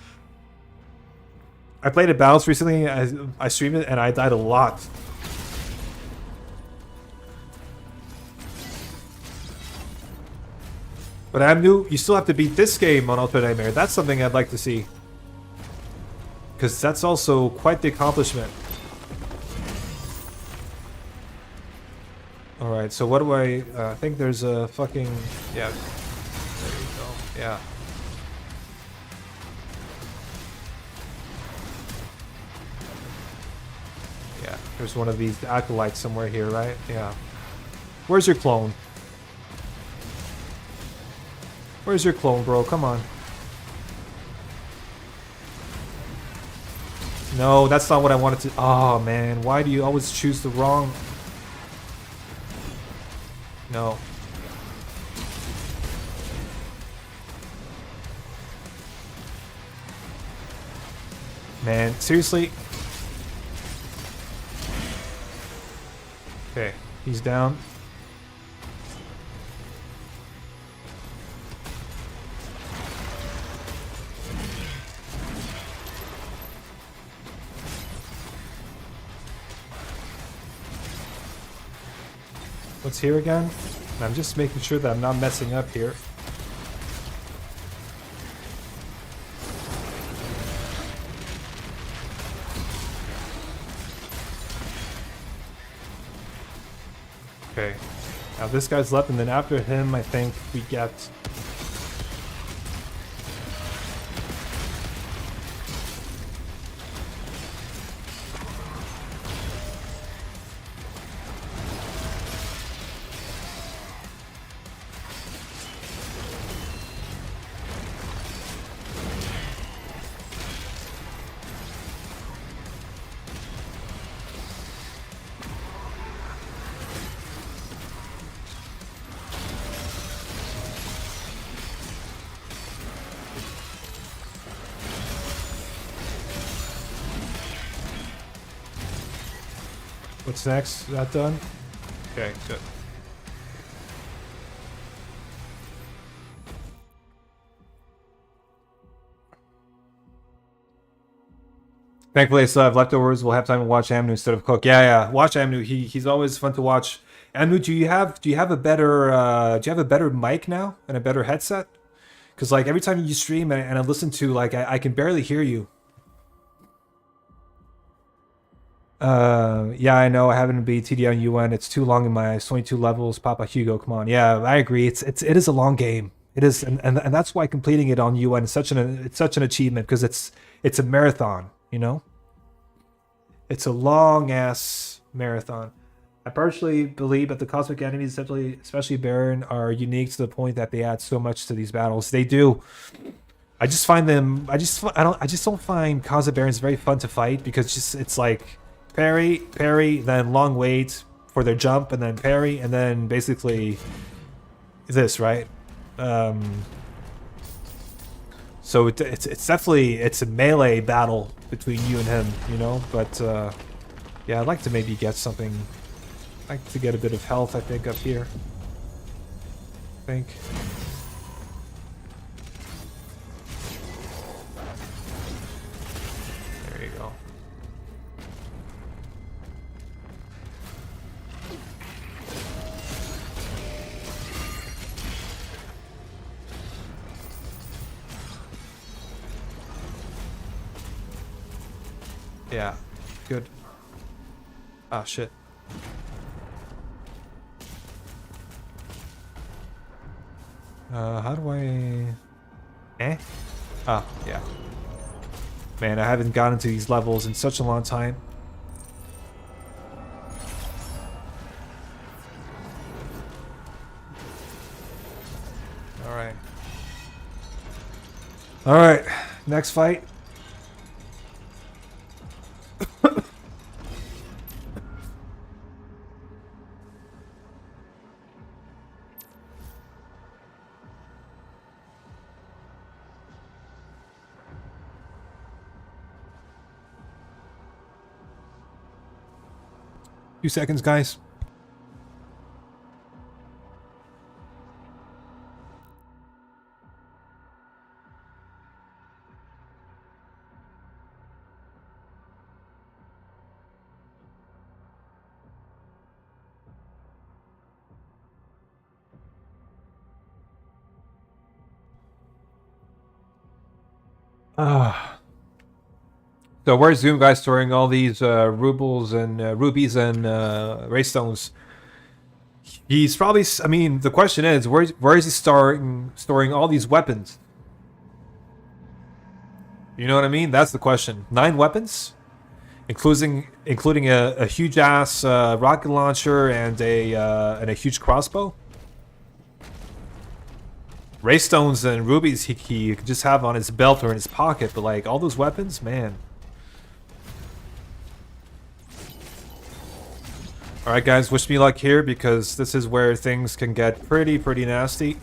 I played it balanced recently. I streamed it and I died a lot. But I'm new. You still have to beat this game on Ultimate Nightmare. That's something I'd like to see. Because that's also quite the accomplishment. Alright, so what do I think there's a fucking... Yeah. There you go. Yeah. Yeah, there's one of these acolytes somewhere here, right? Yeah. Where's your clone? Where's your clone, bro? Come on. No, that's not what I wanted to... Oh, man. Why do you always choose the wrong... No. Man, seriously? Okay, he's down. What's here again? I'm just making sure that I'm not messing up here. Okay. Now this guy's left, and then after him, I think we get... What's next? Is that done? Okay, good. Thankfully, I still have leftovers. We'll have time to watch Amnu instead of cook. Yeah, yeah. Watch Amnu. He's always fun to watch. Amnu, do you have a better mic now and a better headset? Because like every time you stream and I listen to like I can barely hear you. Yeah, I know. I haven't beat TD on UN. It's too long in my eyes. 22 levels. Papa Hugo, come on. Yeah, I agree. It is a long game. It is, and that's why completing it on UN is such an achievement because it's a marathon. You know, it's a long ass marathon. I partially believe that the cosmic enemies, especially Baron, are unique to the point that they add so much to these battles. They do. I just find them. I just don't find Cosmic Barons very fun to fight because it's like. Parry, then long wait for their jump, and then parry, and then basically this, right? So it's definitely a melee battle between you and him, you know. But yeah, I'd like to maybe get something. I'd like to get a bit of health, I think, up here. I think. There you go. Yeah, good. Ah, shit. How do I... Ah, yeah. Man, I haven't gotten to these levels in such a long time. Alright. Alright, next fight. Few seconds, guys. So where's Zoom guy storing all these rubles and rubies and raystones? He's probably. I mean, the question is, where is he storing all these weapons? You know what I mean? That's the question. 9 weapons, including a huge ass rocket launcher and a huge crossbow. Raystones and rubies he could just have on his belt or in his pocket, but like all those weapons, man. Alright guys, wish me luck here because this is where things can get pretty nasty.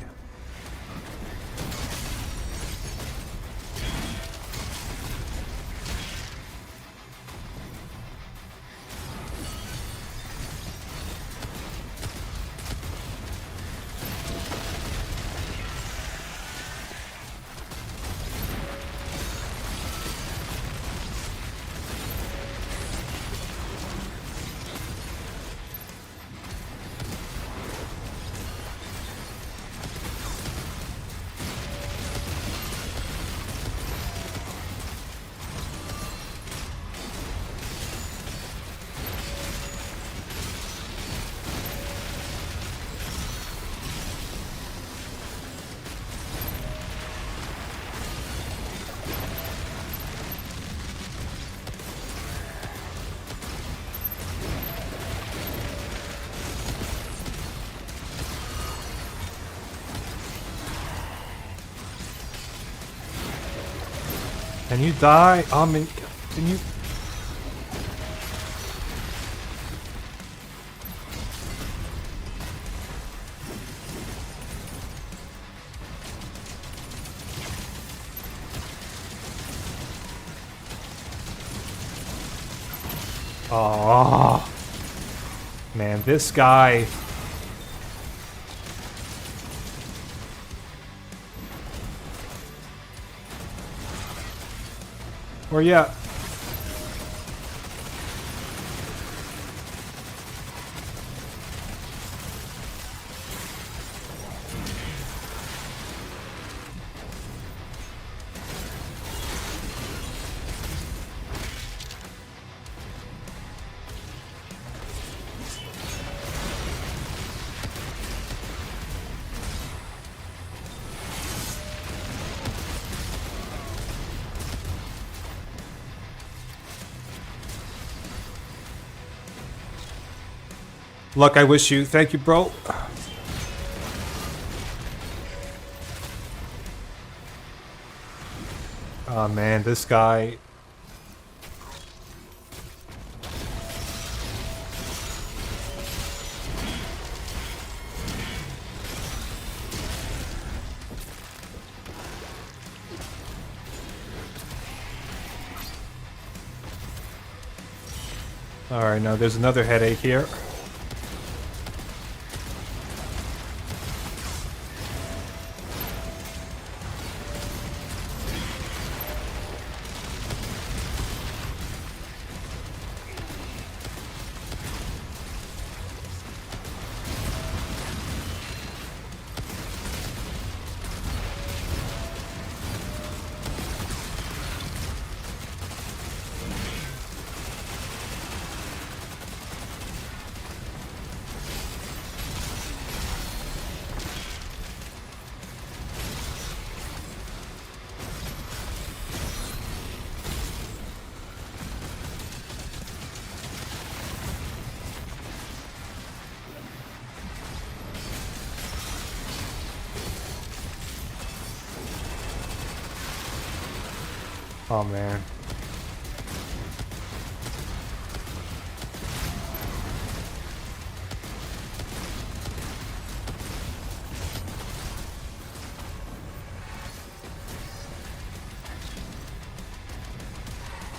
Can you die? Can you? Oh, man, this guy. Where you at? Luck, I wish you. Thank you, bro. Oh man, this guy. Alright, now there's another headache here. Oh man.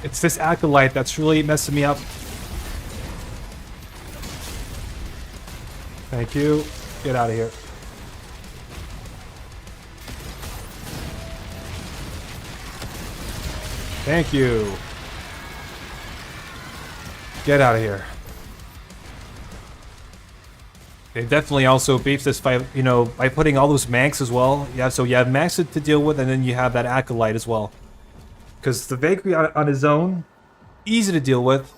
It's this acolyte that's really messing me up. Thank you. Get out of here. Thank you. Get out of here. They definitely also beefed this fight, you know, by putting all those Manx as well. Yeah, so you have Manx to deal with, and then you have that acolyte as well. Because the Valkyrie on his own, easy to deal with.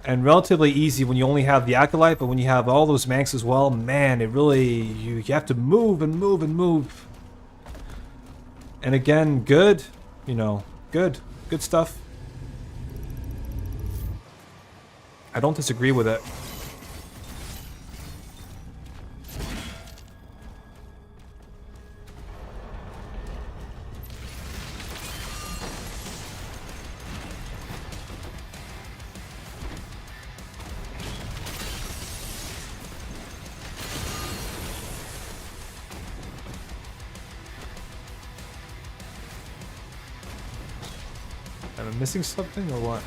And relatively easy when you only have the acolyte, but when you have all those Manx as well, man, it really, you have to move and move and move. And again, good, you know, good stuff. I don't disagree with it. Am I missing something or what?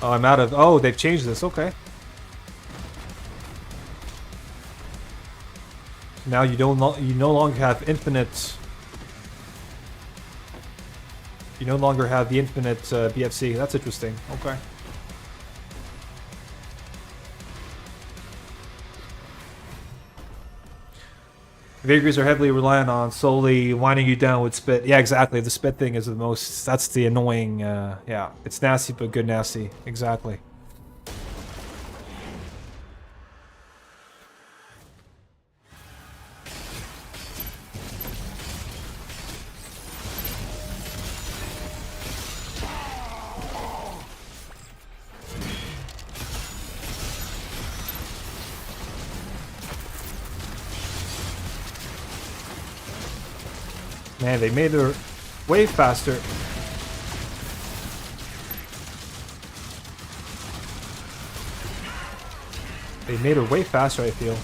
Oh, I'm out of... Oh, they've changed this. Okay. Now you you no longer have infinite... You no longer have the infinite BFC. That's interesting. Okay. Vagaries are heavily reliant on slowly winding you down with spit. Yeah, exactly. The spit thing is the most... That's the annoying... yeah, it's nasty, but good nasty. Exactly. Man, they made her way faster. They made her way faster, I feel.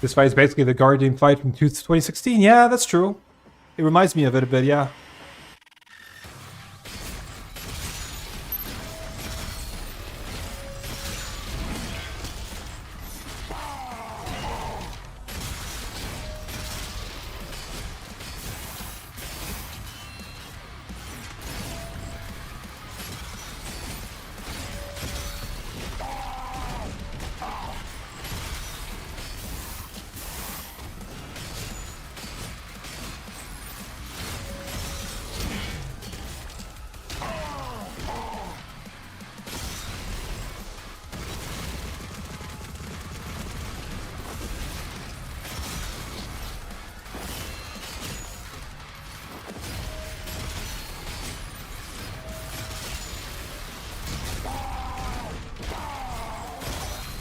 This fight is basically the Guardian fight from 2016. Yeah, that's true. It reminds me of it a bit, yeah.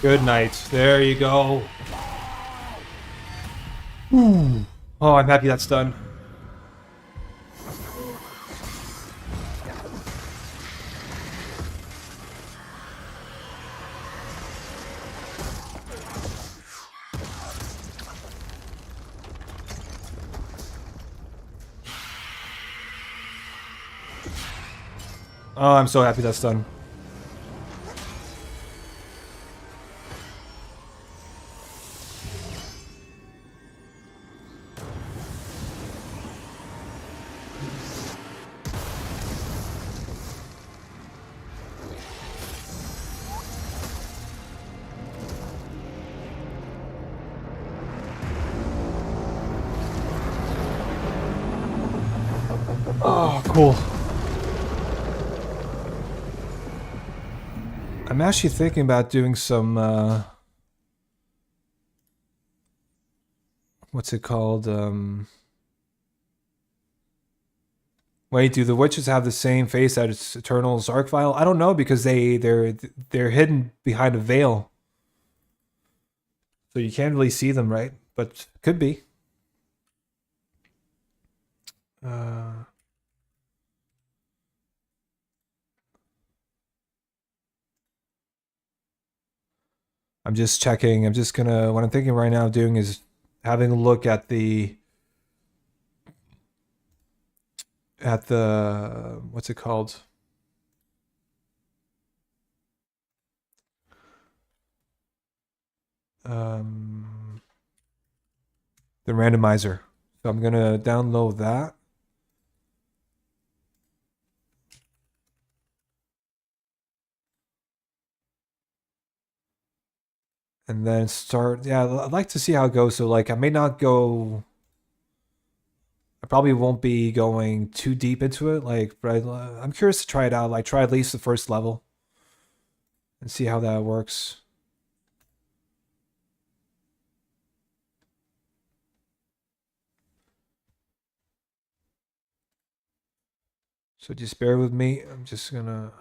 Good night. There you go. Oh, I'm happy that's done. Oh, I'm so happy that's done. Oh, cool. I'm actually thinking about doing some, what's it called? Wait, do the witches have the same face as Eternal's arc file? I don't know because they're hidden behind a veil, so you can't really see them, right? But could be. Uh, I'm just checking. I'm just gonna. What I'm thinking right now of doing is having a look at the what's it called? Um, the randomizer. So I'm gonna download that. And then start. Yeah, I'd like to see how it goes. So like, I may not go. I probably won't be going too deep into it. Like, but I'm curious to try it out. Like, try at least the first level and see how that works. So just bear with me. I'm just gonna.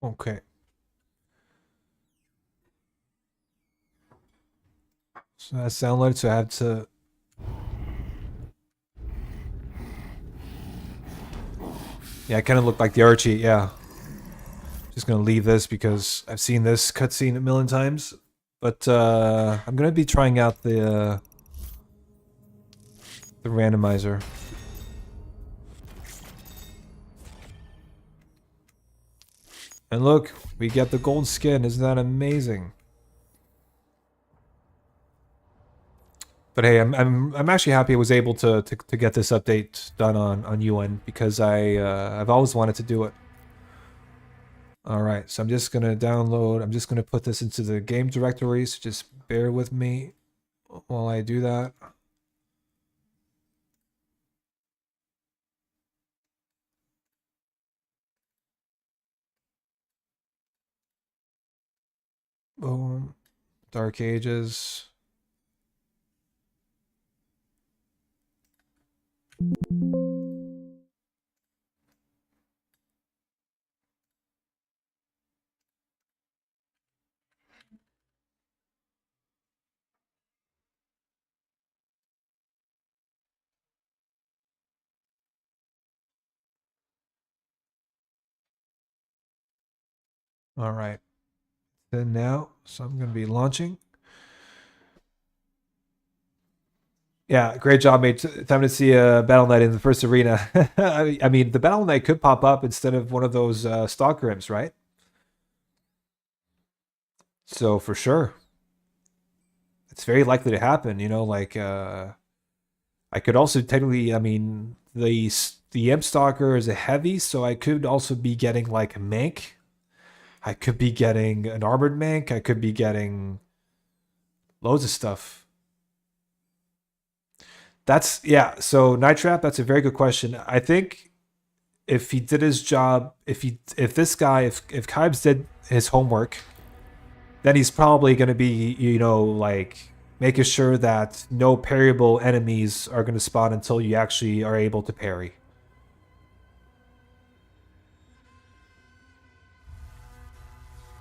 Okay. So that's downloaded. So I have to. Yeah, it kind of looked like the Archie. Yeah. Just gonna leave this because I've seen this cutscene a million times. But I'm gonna be trying out the randomizer. And look, we get the gold skin. Isn't that amazing? But hey, I'm actually happy I was able to get this update done on UN because I've always wanted to do it. All right, so I'm just gonna download. I'm just gonna put this into the game directory. So just bear with me while I do that. Boom, Dark Ages. All right. Then now, so I'm gonna be launching. Yeah, great job, mate. Time to see a Battle Knight in the first arena. I mean, the Battle Knight could pop up instead of one of those Stalker Imps, right? So for sure, it's very likely to happen. You know, like I could also technically, I mean, the Imp Stalker is a heavy, so I could also be getting like a Mank. I could be getting an armored Mank. I could be getting loads of stuff. That's yeah. So Night Trap, that's a very good question. I think if he did his job, if this guy, if Kybes did his homework, then he's probably going to be, you know, like making sure that no parryable enemies are going to spawn until you actually are able to parry.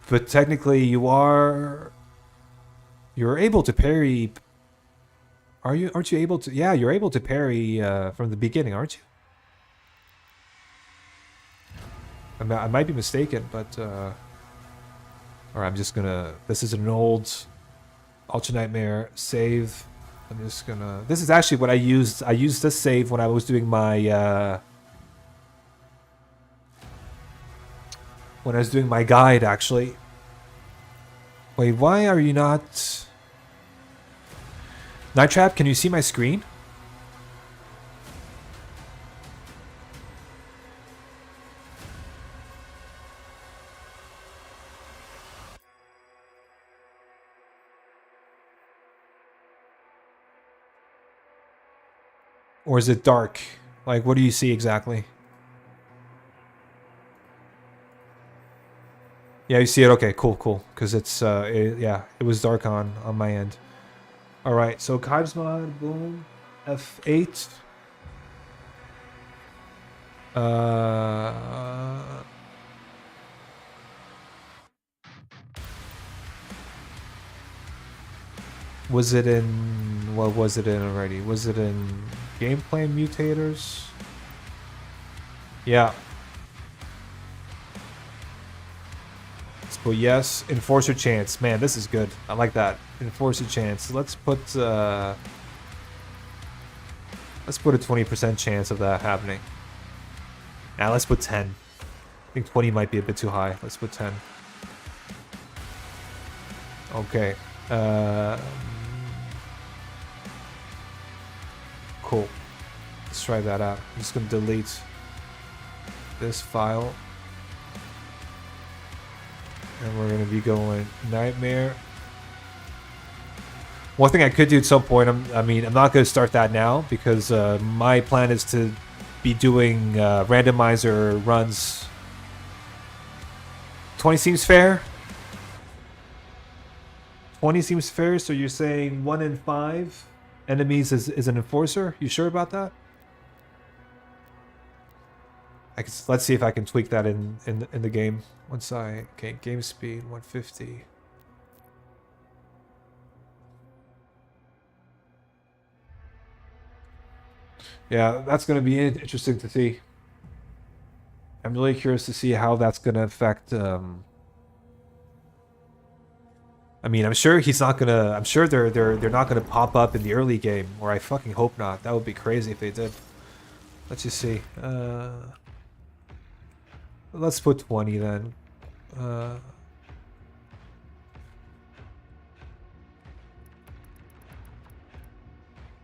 But technically, you're able to parry Aren't you able to? Yeah, you're able to parry from the beginning, aren't you? I might be mistaken, but or I'm just gonna. This is an old Ultra Nightmare save. I'm just gonna. This is actually what I used. I used this save when I was doing my when I was doing my guide. Actually. Wait, why are you not? Night Trap, can you see my screen? Or is it dark? Like, what do you see exactly? Yeah, you see it? Okay, cool. Because it's, yeah, it was dark on my end. Alright, so Kai's mod, boom. F8. Was it in... What was it in already? Was it in gameplay mutators? Yeah. Let's put yes. Enforcer chance. Man, this is good. I like that. Enforcer chance. Let's put a 20% chance of that happening. Now let's put 10. I think 20 might be a bit too high. Let's put 10. Okay. Cool. Let's try that out. I'm just gonna delete this file. And we're gonna be going Nightmare. One thing I could do at some point, I mean, I'm not gonna start that now because my plan is to be doing randomizer runs. 20 seems fair. 20 seems fair, so you're saying 1 in 5 enemies is an enforcer? You sure about that? Let's see if I can tweak that in the game. Once okay, game speed 150. Yeah, that's going to be interesting to see. I'm really curious to see how that's going to affect. I mean, I'm sure he's not gonna. I'm sure they're not gonna pop up in the early game, or I fucking hope not. That would be crazy if they did. Let's just see. Let's put 20 then.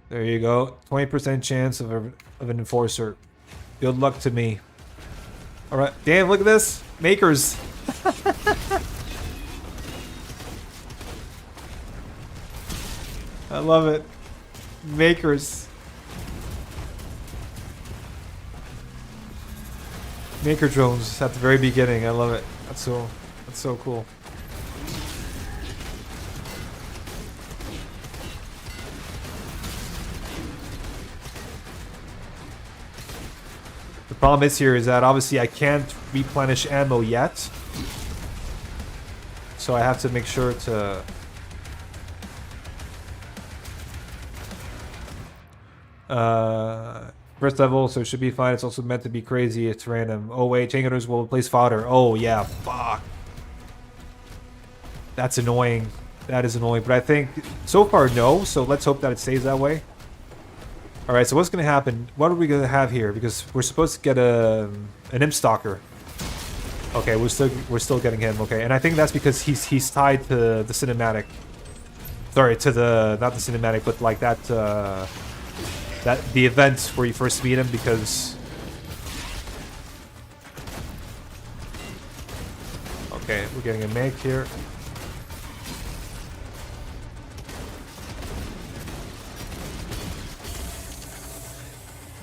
There you go. 20% chance of an enforcer. Good luck to me. All right, damn! Look at this, makers. I love it. Makers. Maker drones at the very beginning. I love it. That's so cool. The problem is here is that obviously I can't replenish ammo yet. So I have to make sure to first level, so it should be fine. It's also meant to be crazy. It's random. Oh wait, chain gunners will replace fodder. Oh yeah, fuck. That's annoying. That is annoying. But I think so far no. So let's hope that it stays that way. All right. So what's gonna happen? What are we gonna have here? Because we're supposed to get an imp stalker. Okay, we're still getting him. Okay, and I think that's because he's tied to the cinematic. Sorry, to the not the cinematic, but like that. The event where you first meet him, because okay, we're getting a make here.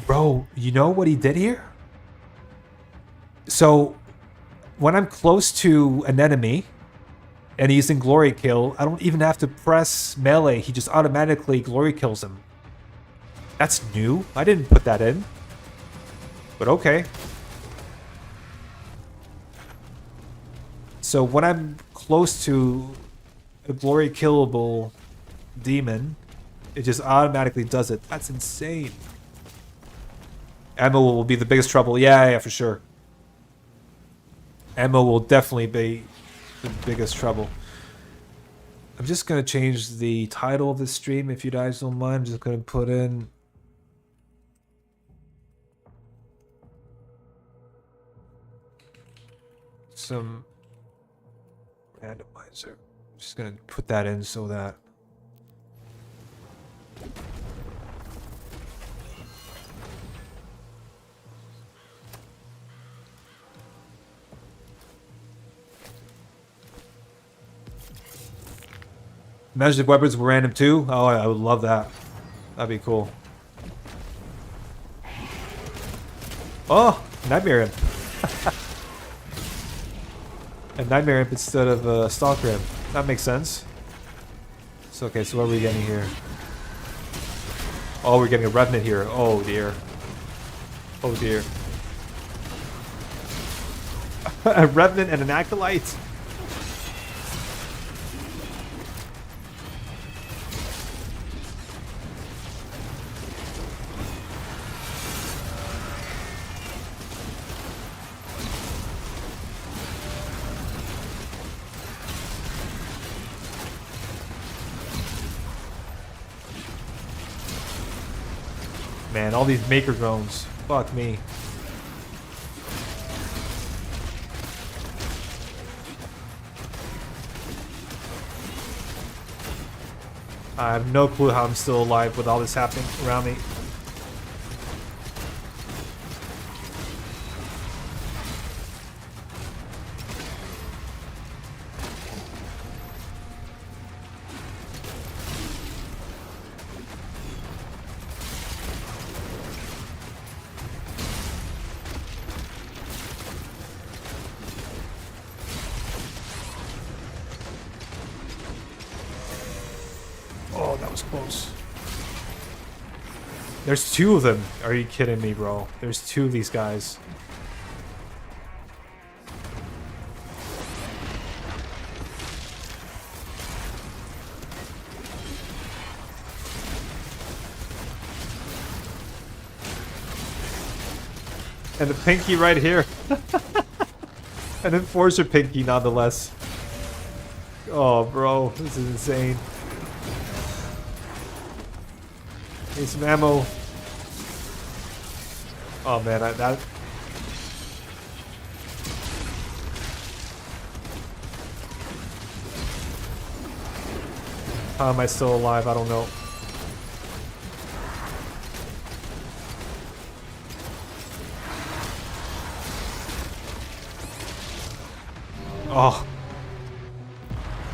Bro, you know what he did here? So when I'm close to an enemy and he's in glory kill, I don't even have to press melee. He just automatically glory kills him. That's new. I didn't put that in. But okay. So when I'm close to a glory killable demon, It just automatically does it. That's insane. Ammo will be the biggest trouble. Yeah, for sure. Ammo will definitely be the biggest trouble. I'm just going to change the title of this stream if you guys don't mind. I'm just going to put in... some randomizer. I'm just going to put that in so that... Imagine if weapons were random too. Oh, I would love that. That'd be cool. Oh, Nightmare Imp. A Nightmare Imp instead of Stalker Imp. That makes sense. So, okay, so what are we getting here? Oh, we're getting a Revenant here. Oh, dear. Oh, dear. A Revenant and an Acolyte? Man, all these maker drones. Fuck me. I have no clue how I'm still alive with all this happening around me. Oh, that was close. There's two of them. Are you kidding me, bro? There's two of these guys. And the pinky right here. An enforcer pinky, nonetheless. Oh, bro, this is insane. Need some ammo. Oh man, that. How am I still alive? I don't know. Oh.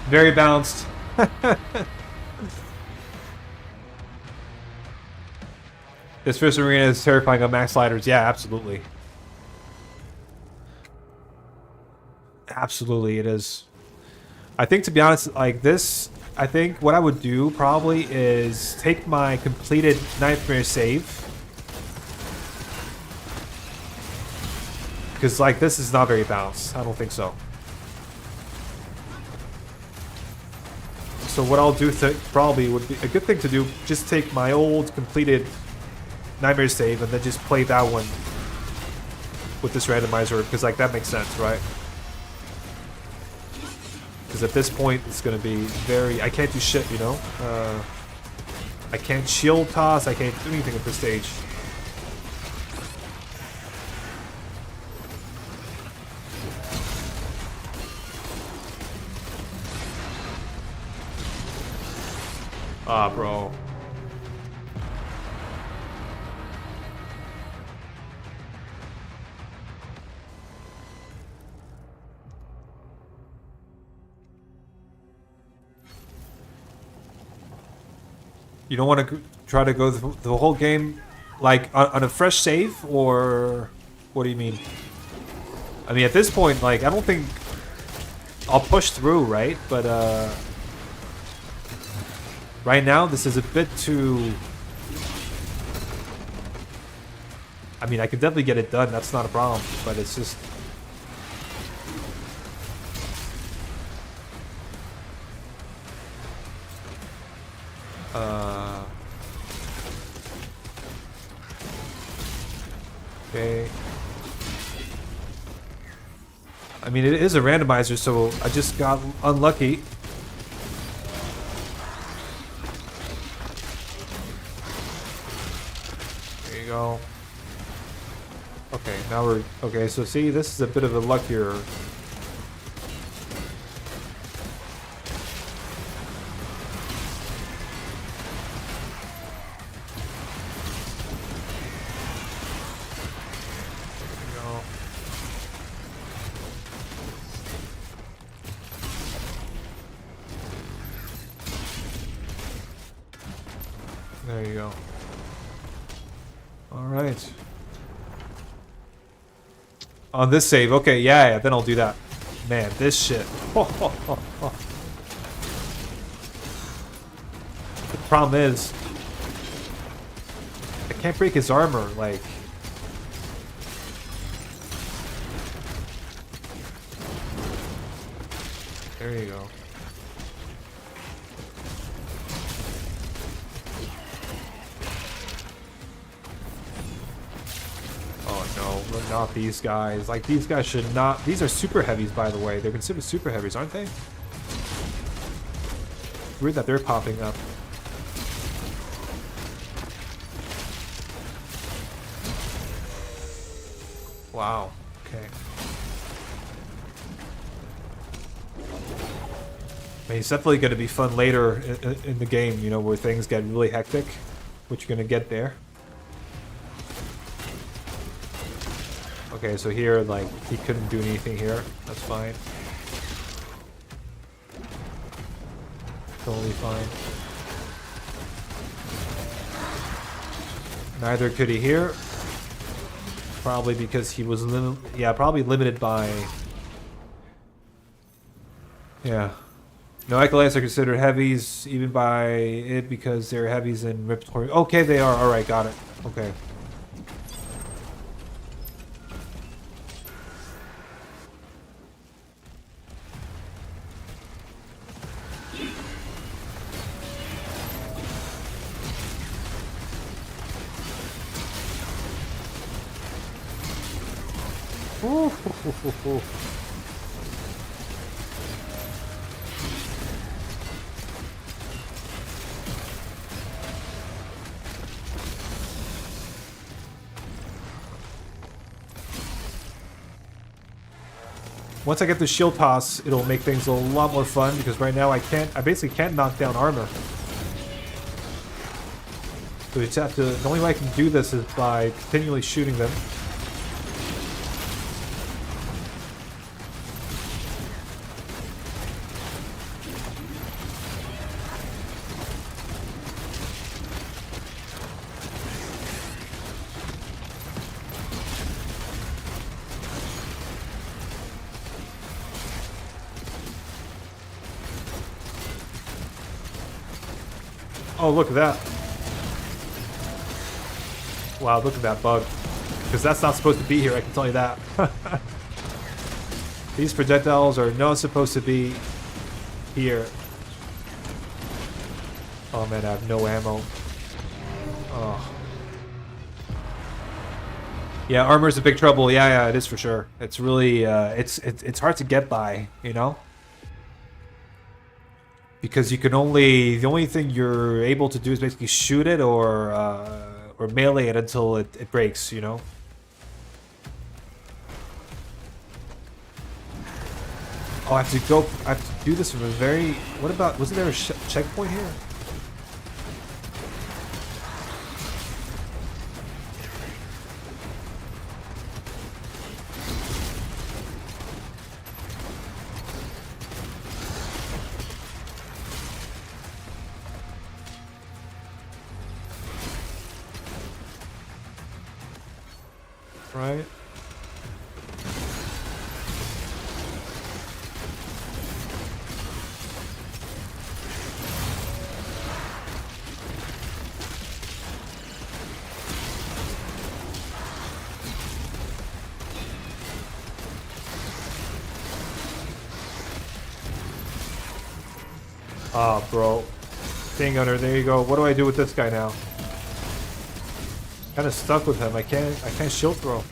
Very balanced. This first arena is terrifying on max sliders. Yeah, absolutely. Absolutely, it is. I think, to be honest, like this, I think what I would do probably is take my completed Nightmare save. Because, like, this is not very balanced. I don't think so. So what I'll do probably would be a good thing to do, just take my old completed Nightmare save and then just play that one with this randomizer, because like that makes sense, right? Because at this point it's gonna be very, I can't do shit, you know? I can't shield toss, I can't do anything at this stage. Ah, bro. You don't want to try to go the whole game, like, on a fresh save, or what do you mean? I mean, at this point, like, I don't think I'll push through, right? But, right now, this is a bit too... I mean, I can definitely get it done, that's not a problem, but it's just... Okay. I mean, it is a randomizer, so I just got unlucky. There you go. Okay, now we're... Okay, so see, this is a bit of a luckier... There you go. Alright. On this save, okay, yeah, then I'll do that. Man, this shit. The problem is... I can't break his armor, like... There you go. Not these guys. Like, these guys should not... These are super heavies, by the way. They're considered super heavies, aren't they? Weird that they're popping up. Wow. Okay. I mean, it's definitely going to be fun later in the game, you know, where things get really hectic, which you're going to get there. Okay, so here, like, he couldn't do anything here. That's fine. Totally fine. Neither could he here. Probably because he was probably limited by... Yeah. No acolytes are considered heavies, even by it, because they're heavies in ripped... Okay, they are. Alright, got it. Okay. Ooh. Once I get the shield toss, it'll make things a lot more fun, because right now I basically can't knock down armor. So you just have to, the only way I can do this is by continually shooting them. Oh, look at that. Wow, look at that bug. Because that's not supposed to be here, I can tell you that. These projectiles are not supposed to be here. Oh man, I have no ammo. Oh. Yeah, armor's a big trouble. Yeah, it is for sure. It's really, it's hard to get by, you know? Because you can the only thing you're able to do is basically shoot it or melee it until it breaks, you know? Oh, I have to do this from a very... What about... Wasn't there a checkpoint here? Right? Ah, bro. Thing under, there you go. What do I do with this guy now? Kind of stuck with him. I can't shield throw.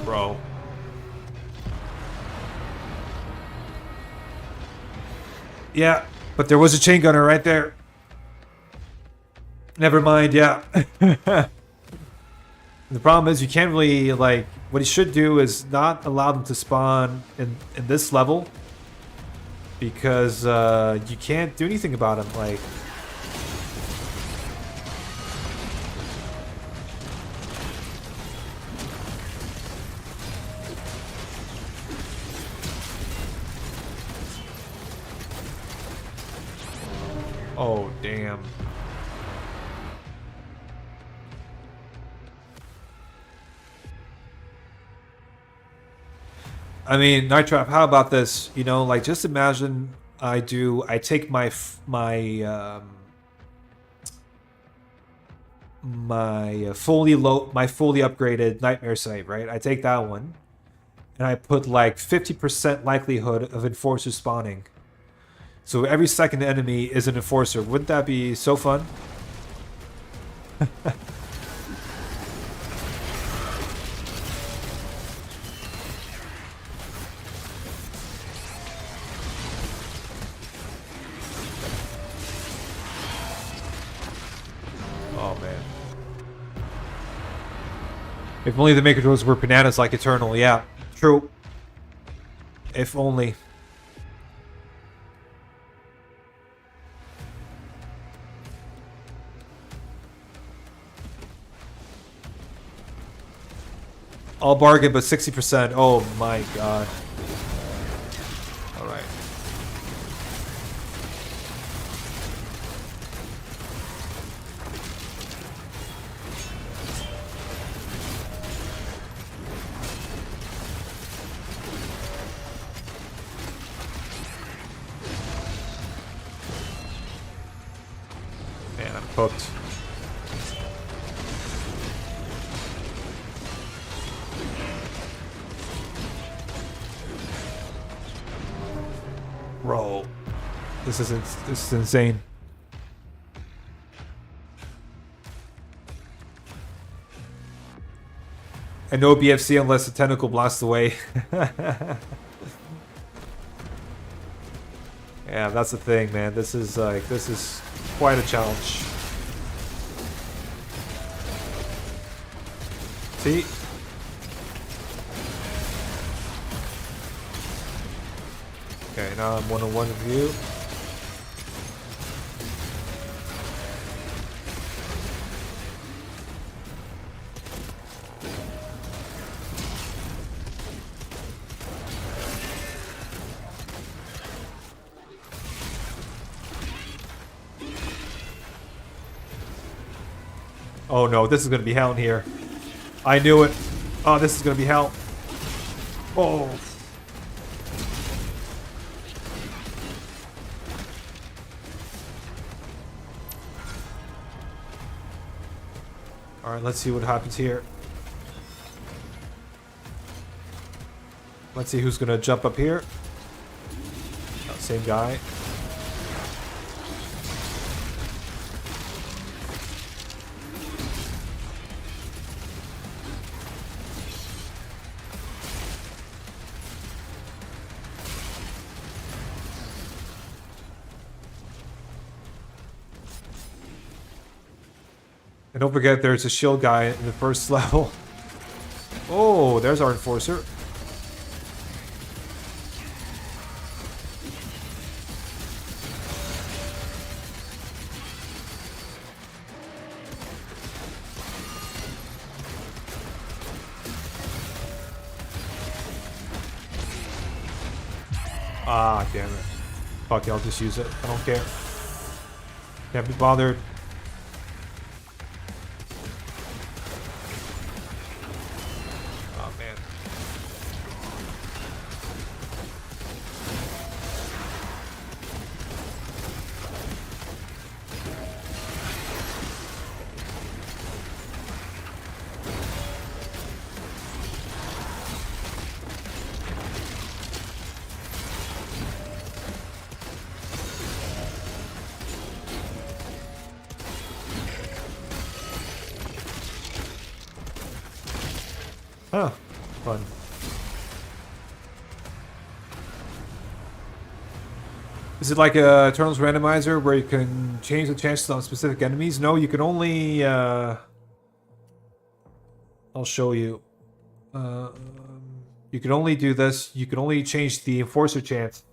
Bro. Yeah, but there was a chain gunner right there. Never mind, yeah. The problem is you can't really, like, what he should do is not allow them to spawn in this level. Because you can't do anything about him, like... Oh, damn. I mean, Night Trap, how about this? You know, like, just imagine I take my fully upgraded Nightmare Sight, right? I take that one, and I put, like, 50% likelihood of Enforcer spawning. So every second enemy is an Enforcer. Wouldn't that be so fun? Oh, man. If only the Maker were bananas like Eternal. Yeah, true. If only. All bargain, but 60%. Oh my god. Alright. Man, I'm cooked. Bro, this is insane. And no BFC unless the tentacle blasts away. Yeah, that's the thing, man. This is quite a challenge. See? Okay, now I'm one-on-one with you. Oh no, this is gonna be hell in here. I knew it. Oh, this is gonna be hell. Oh. Alright, let's see what happens here. Let's see who's gonna jump up here. Oh, same guy. And don't forget, there's a shield guy in the first level. Oh, there's our Enforcer. Ah, damn it. Fuck it, I'll just use it. I don't care. Can't be bothered. Oh, man. Oh, fun. Is it like a Eternals randomizer where you can change the chances on specific enemies? No, you can only. I'll show you. You can only do this. You can only change the enforcer chance.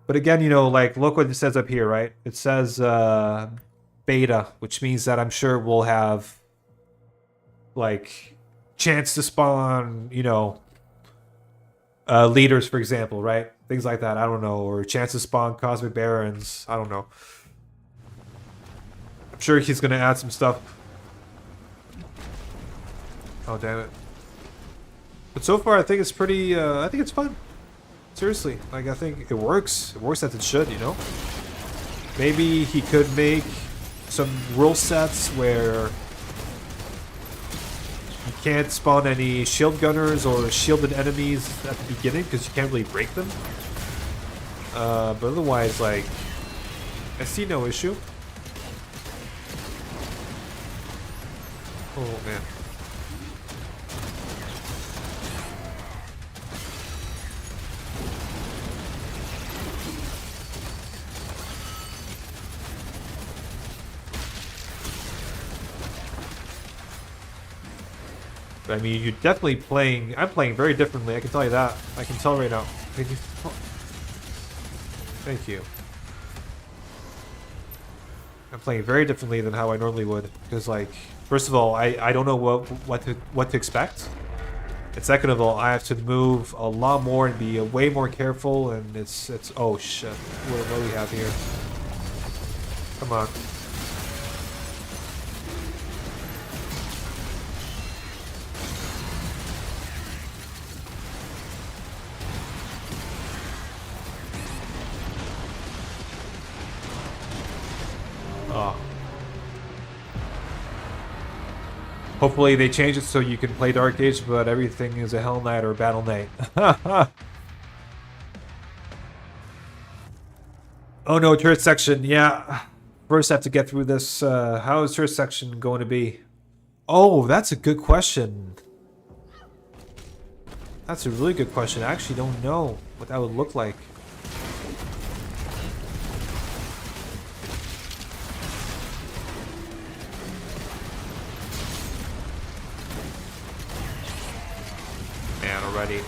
But again, you know, like, look what it says up here, right? It says beta, which means that I'm sure we'll have, like, chance to spawn, you know, leaders, for example, right? Things like that, I don't know. Or chance to spawn Cosmic Barons, I don't know. I'm sure he's going to add some stuff. Oh, damn it. But so far, I think it's pretty, I think it's fun. Seriously, like, I think it works. It works as it should, you know? Maybe he could make some rule sets where you can't spawn any shield gunners or shielded enemies at the beginning because you can't really break them. But otherwise, like, I see no issue. Oh, man. I mean, you're definitely playing... I'm playing very differently, I can tell you that. I can tell right now. Thank you. I'm playing very differently than how I normally would. Because, like, first of all, I don't know what to expect. And second of all, I have to move a lot more and be way more careful. And it's oh, shit. What do we have here? Come on. Oh. Hopefully they change it so you can play Dark Age, but everything is a Hell Knight or a Battle Knight. Oh no, turret section. Yeah. First I have to get through this. How is turret section going to be? Oh, that's a good question. That's a really good question. I actually don't know what that would look like. Man, already.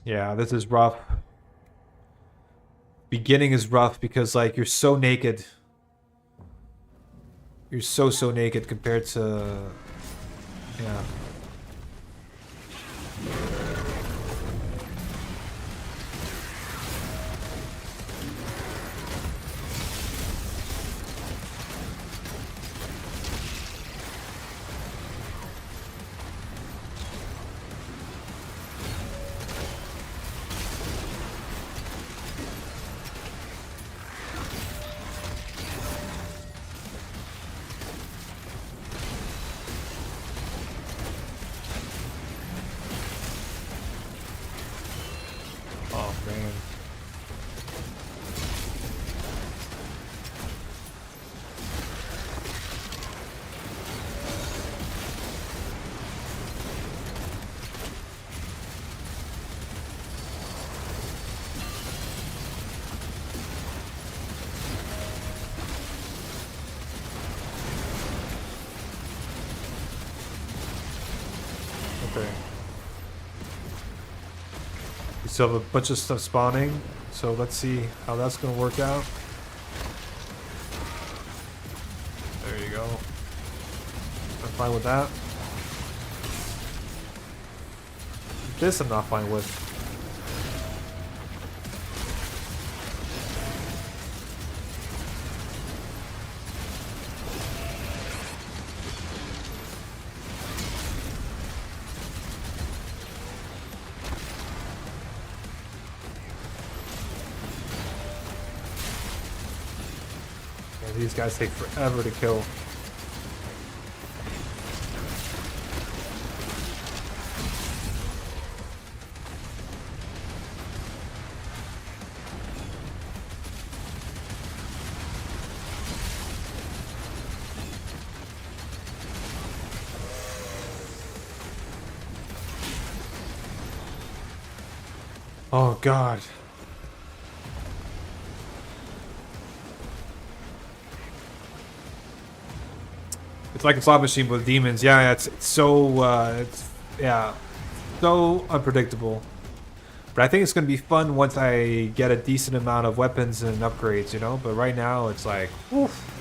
Yeah, this is rough. Beginning is rough because, like, you're so naked. You're so naked compared to... Yeah. Oh, man. Okay. We still have a bunch of stuff spawning, so let's see how that's going to work out. There you go. I'm fine with that. This I'm not fine with. these guys take forever to kill. Oh god. It's like a slot machine with demons. Yeah, it's so yeah, so unpredictable. But I think it's gonna be fun once I get a decent amount of weapons and upgrades, you know. But right now it's like, oof.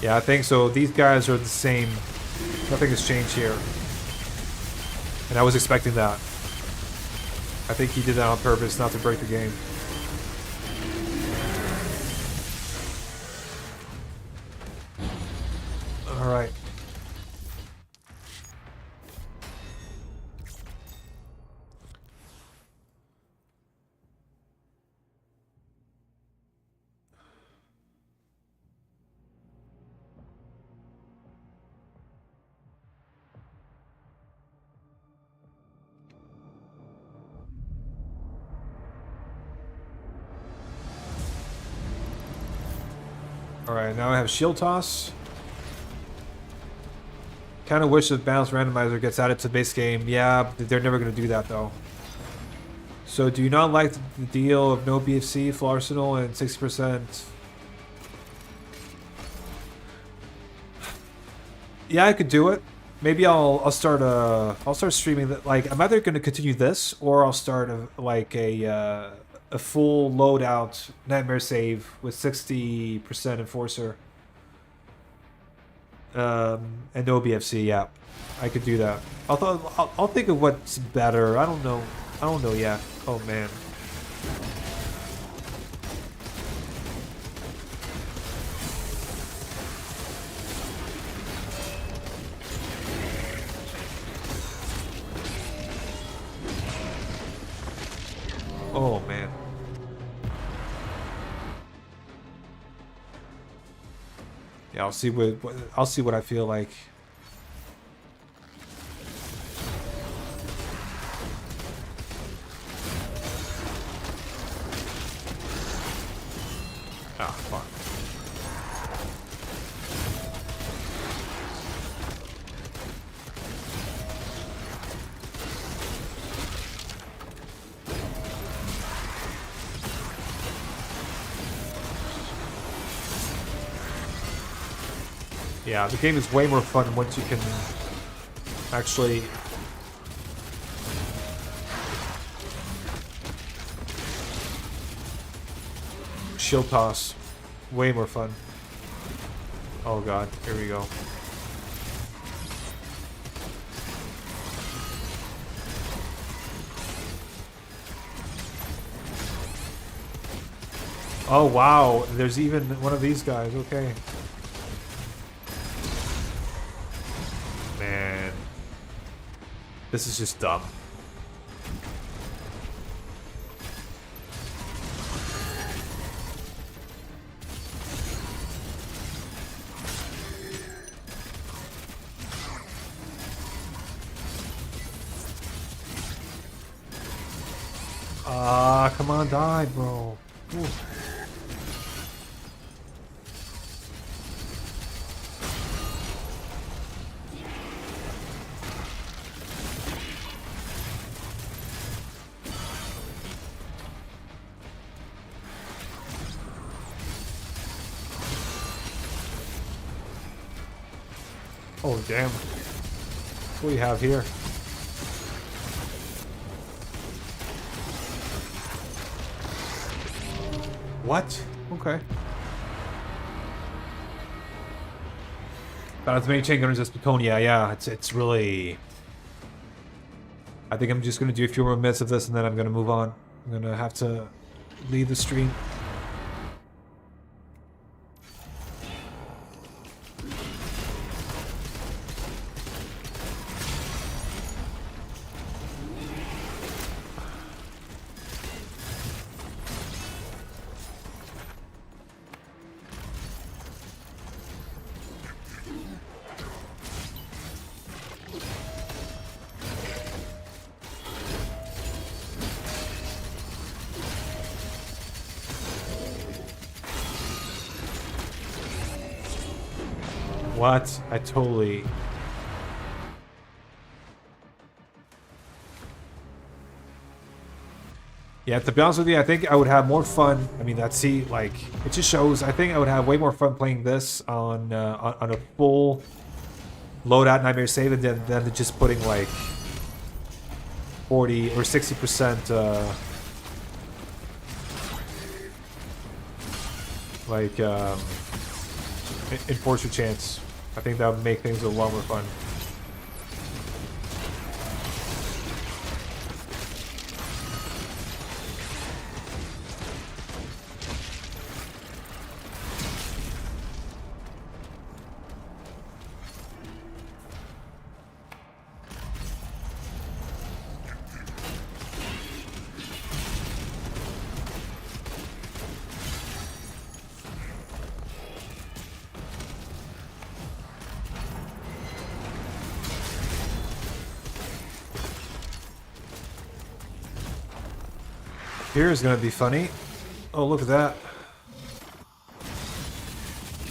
Yeah, I think so. These guys are the same. Nothing has changed here. And I was expecting that. I think he did that on purpose, not to break the game. Alright. Alright, now I have shield toss. Kind of wish the balance randomizer gets added to the base game. Yeah, they're never going to do that though. So do you not like the deal of no BFC, full arsenal, and 60%? Yeah, I could do it. Maybe I'll start streaming that. Like, I'm either going to continue this or I'll start a full loadout nightmare save with 60% enforcer. And no BFC, yeah. I could do that. I'll think of what's better. I don't know yet. Oh man. Oh man. Yeah, I'll see what I feel like. Ah, fuck. Yeah, the game is way more fun once you can actually shield toss. Way more fun. Oh god, here we go. Oh wow, there's even one of these guys, okay. Man. This is just dumb. Ah, come on, die, bro. Ooh. Oh, damn. What do we have here? What? Okay. But as many chain gunners as Plutonia, yeah, it's really... I think I'm just gonna do a few more minutes of this and then I'm gonna move on. I'm gonna have to leave the stream. What? I totally... Yeah, to be honest with you, I think I would have more fun. I mean, see, like, it just shows. I think I would have way more fun playing this on a full loadout Nightmare Save than just putting like 40 or 60% like enforcer chance. I think that would make things a lot more fun. Here is gonna be funny. Oh, look at that.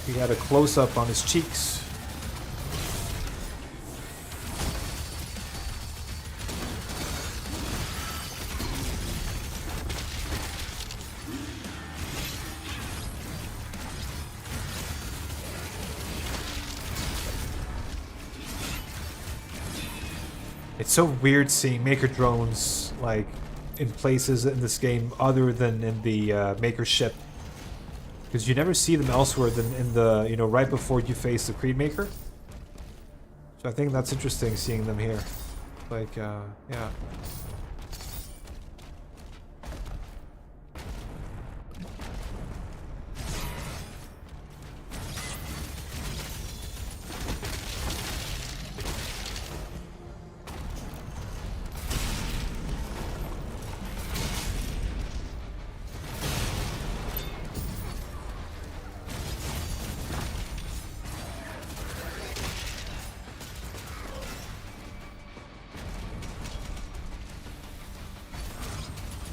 He had a close-up on his cheeks. It's so weird seeing Maker drones, like, in places in this game other than in the Maker ship. Because you never see them elsewhere than in the, you know, right before you face the Creed Maker. So I think that's interesting seeing them here. Like, yeah.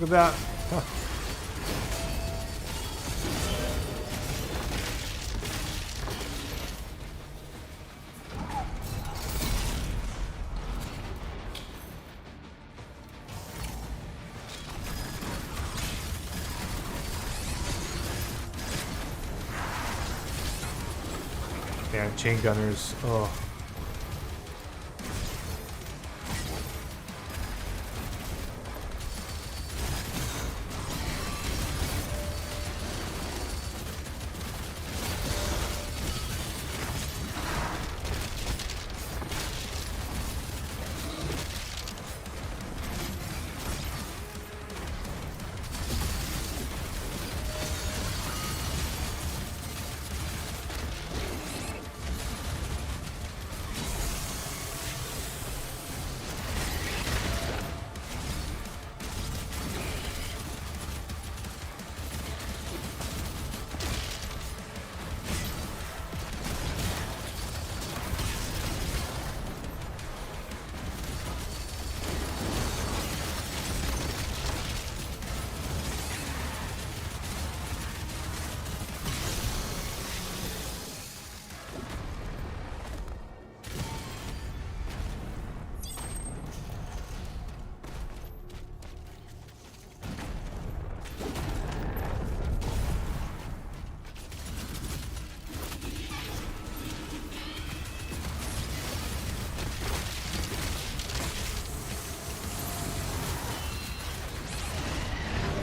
Look at that. Huh. Man, chain gunners. Oh.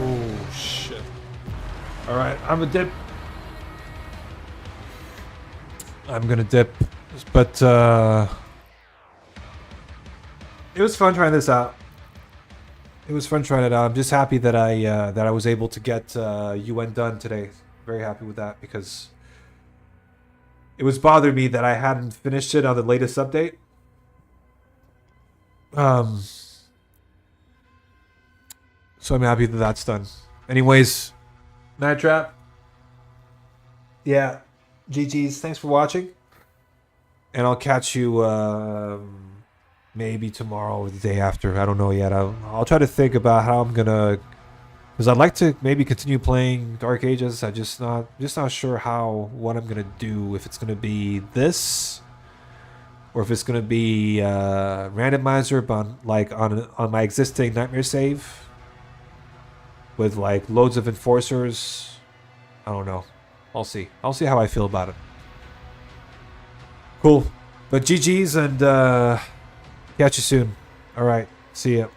Oh, shit. Alright, I'm a dip. I'm gonna dip. But, it was fun trying this out. It was fun trying it out. I'm just happy that I was able to get UN done today. Very happy with that because it was bothering me that I hadn't finished it on the latest update. So I'm happy that that's done. Anyways, Night Trap. Yeah, GG's. Thanks for watching. And I'll catch you maybe tomorrow or the day after. I don't know yet. I'll try to think about how I'm gonna Because I'd like to maybe continue playing Dark Ages. I'm just not sure what I'm gonna do. If it's gonna be this, or if it's gonna be randomizer, but on my existing Nightmare save with like loads of enforcers. I don't know. I'll see. I'll see how I feel about it. Cool. But GG's and catch you soon. All right. See ya.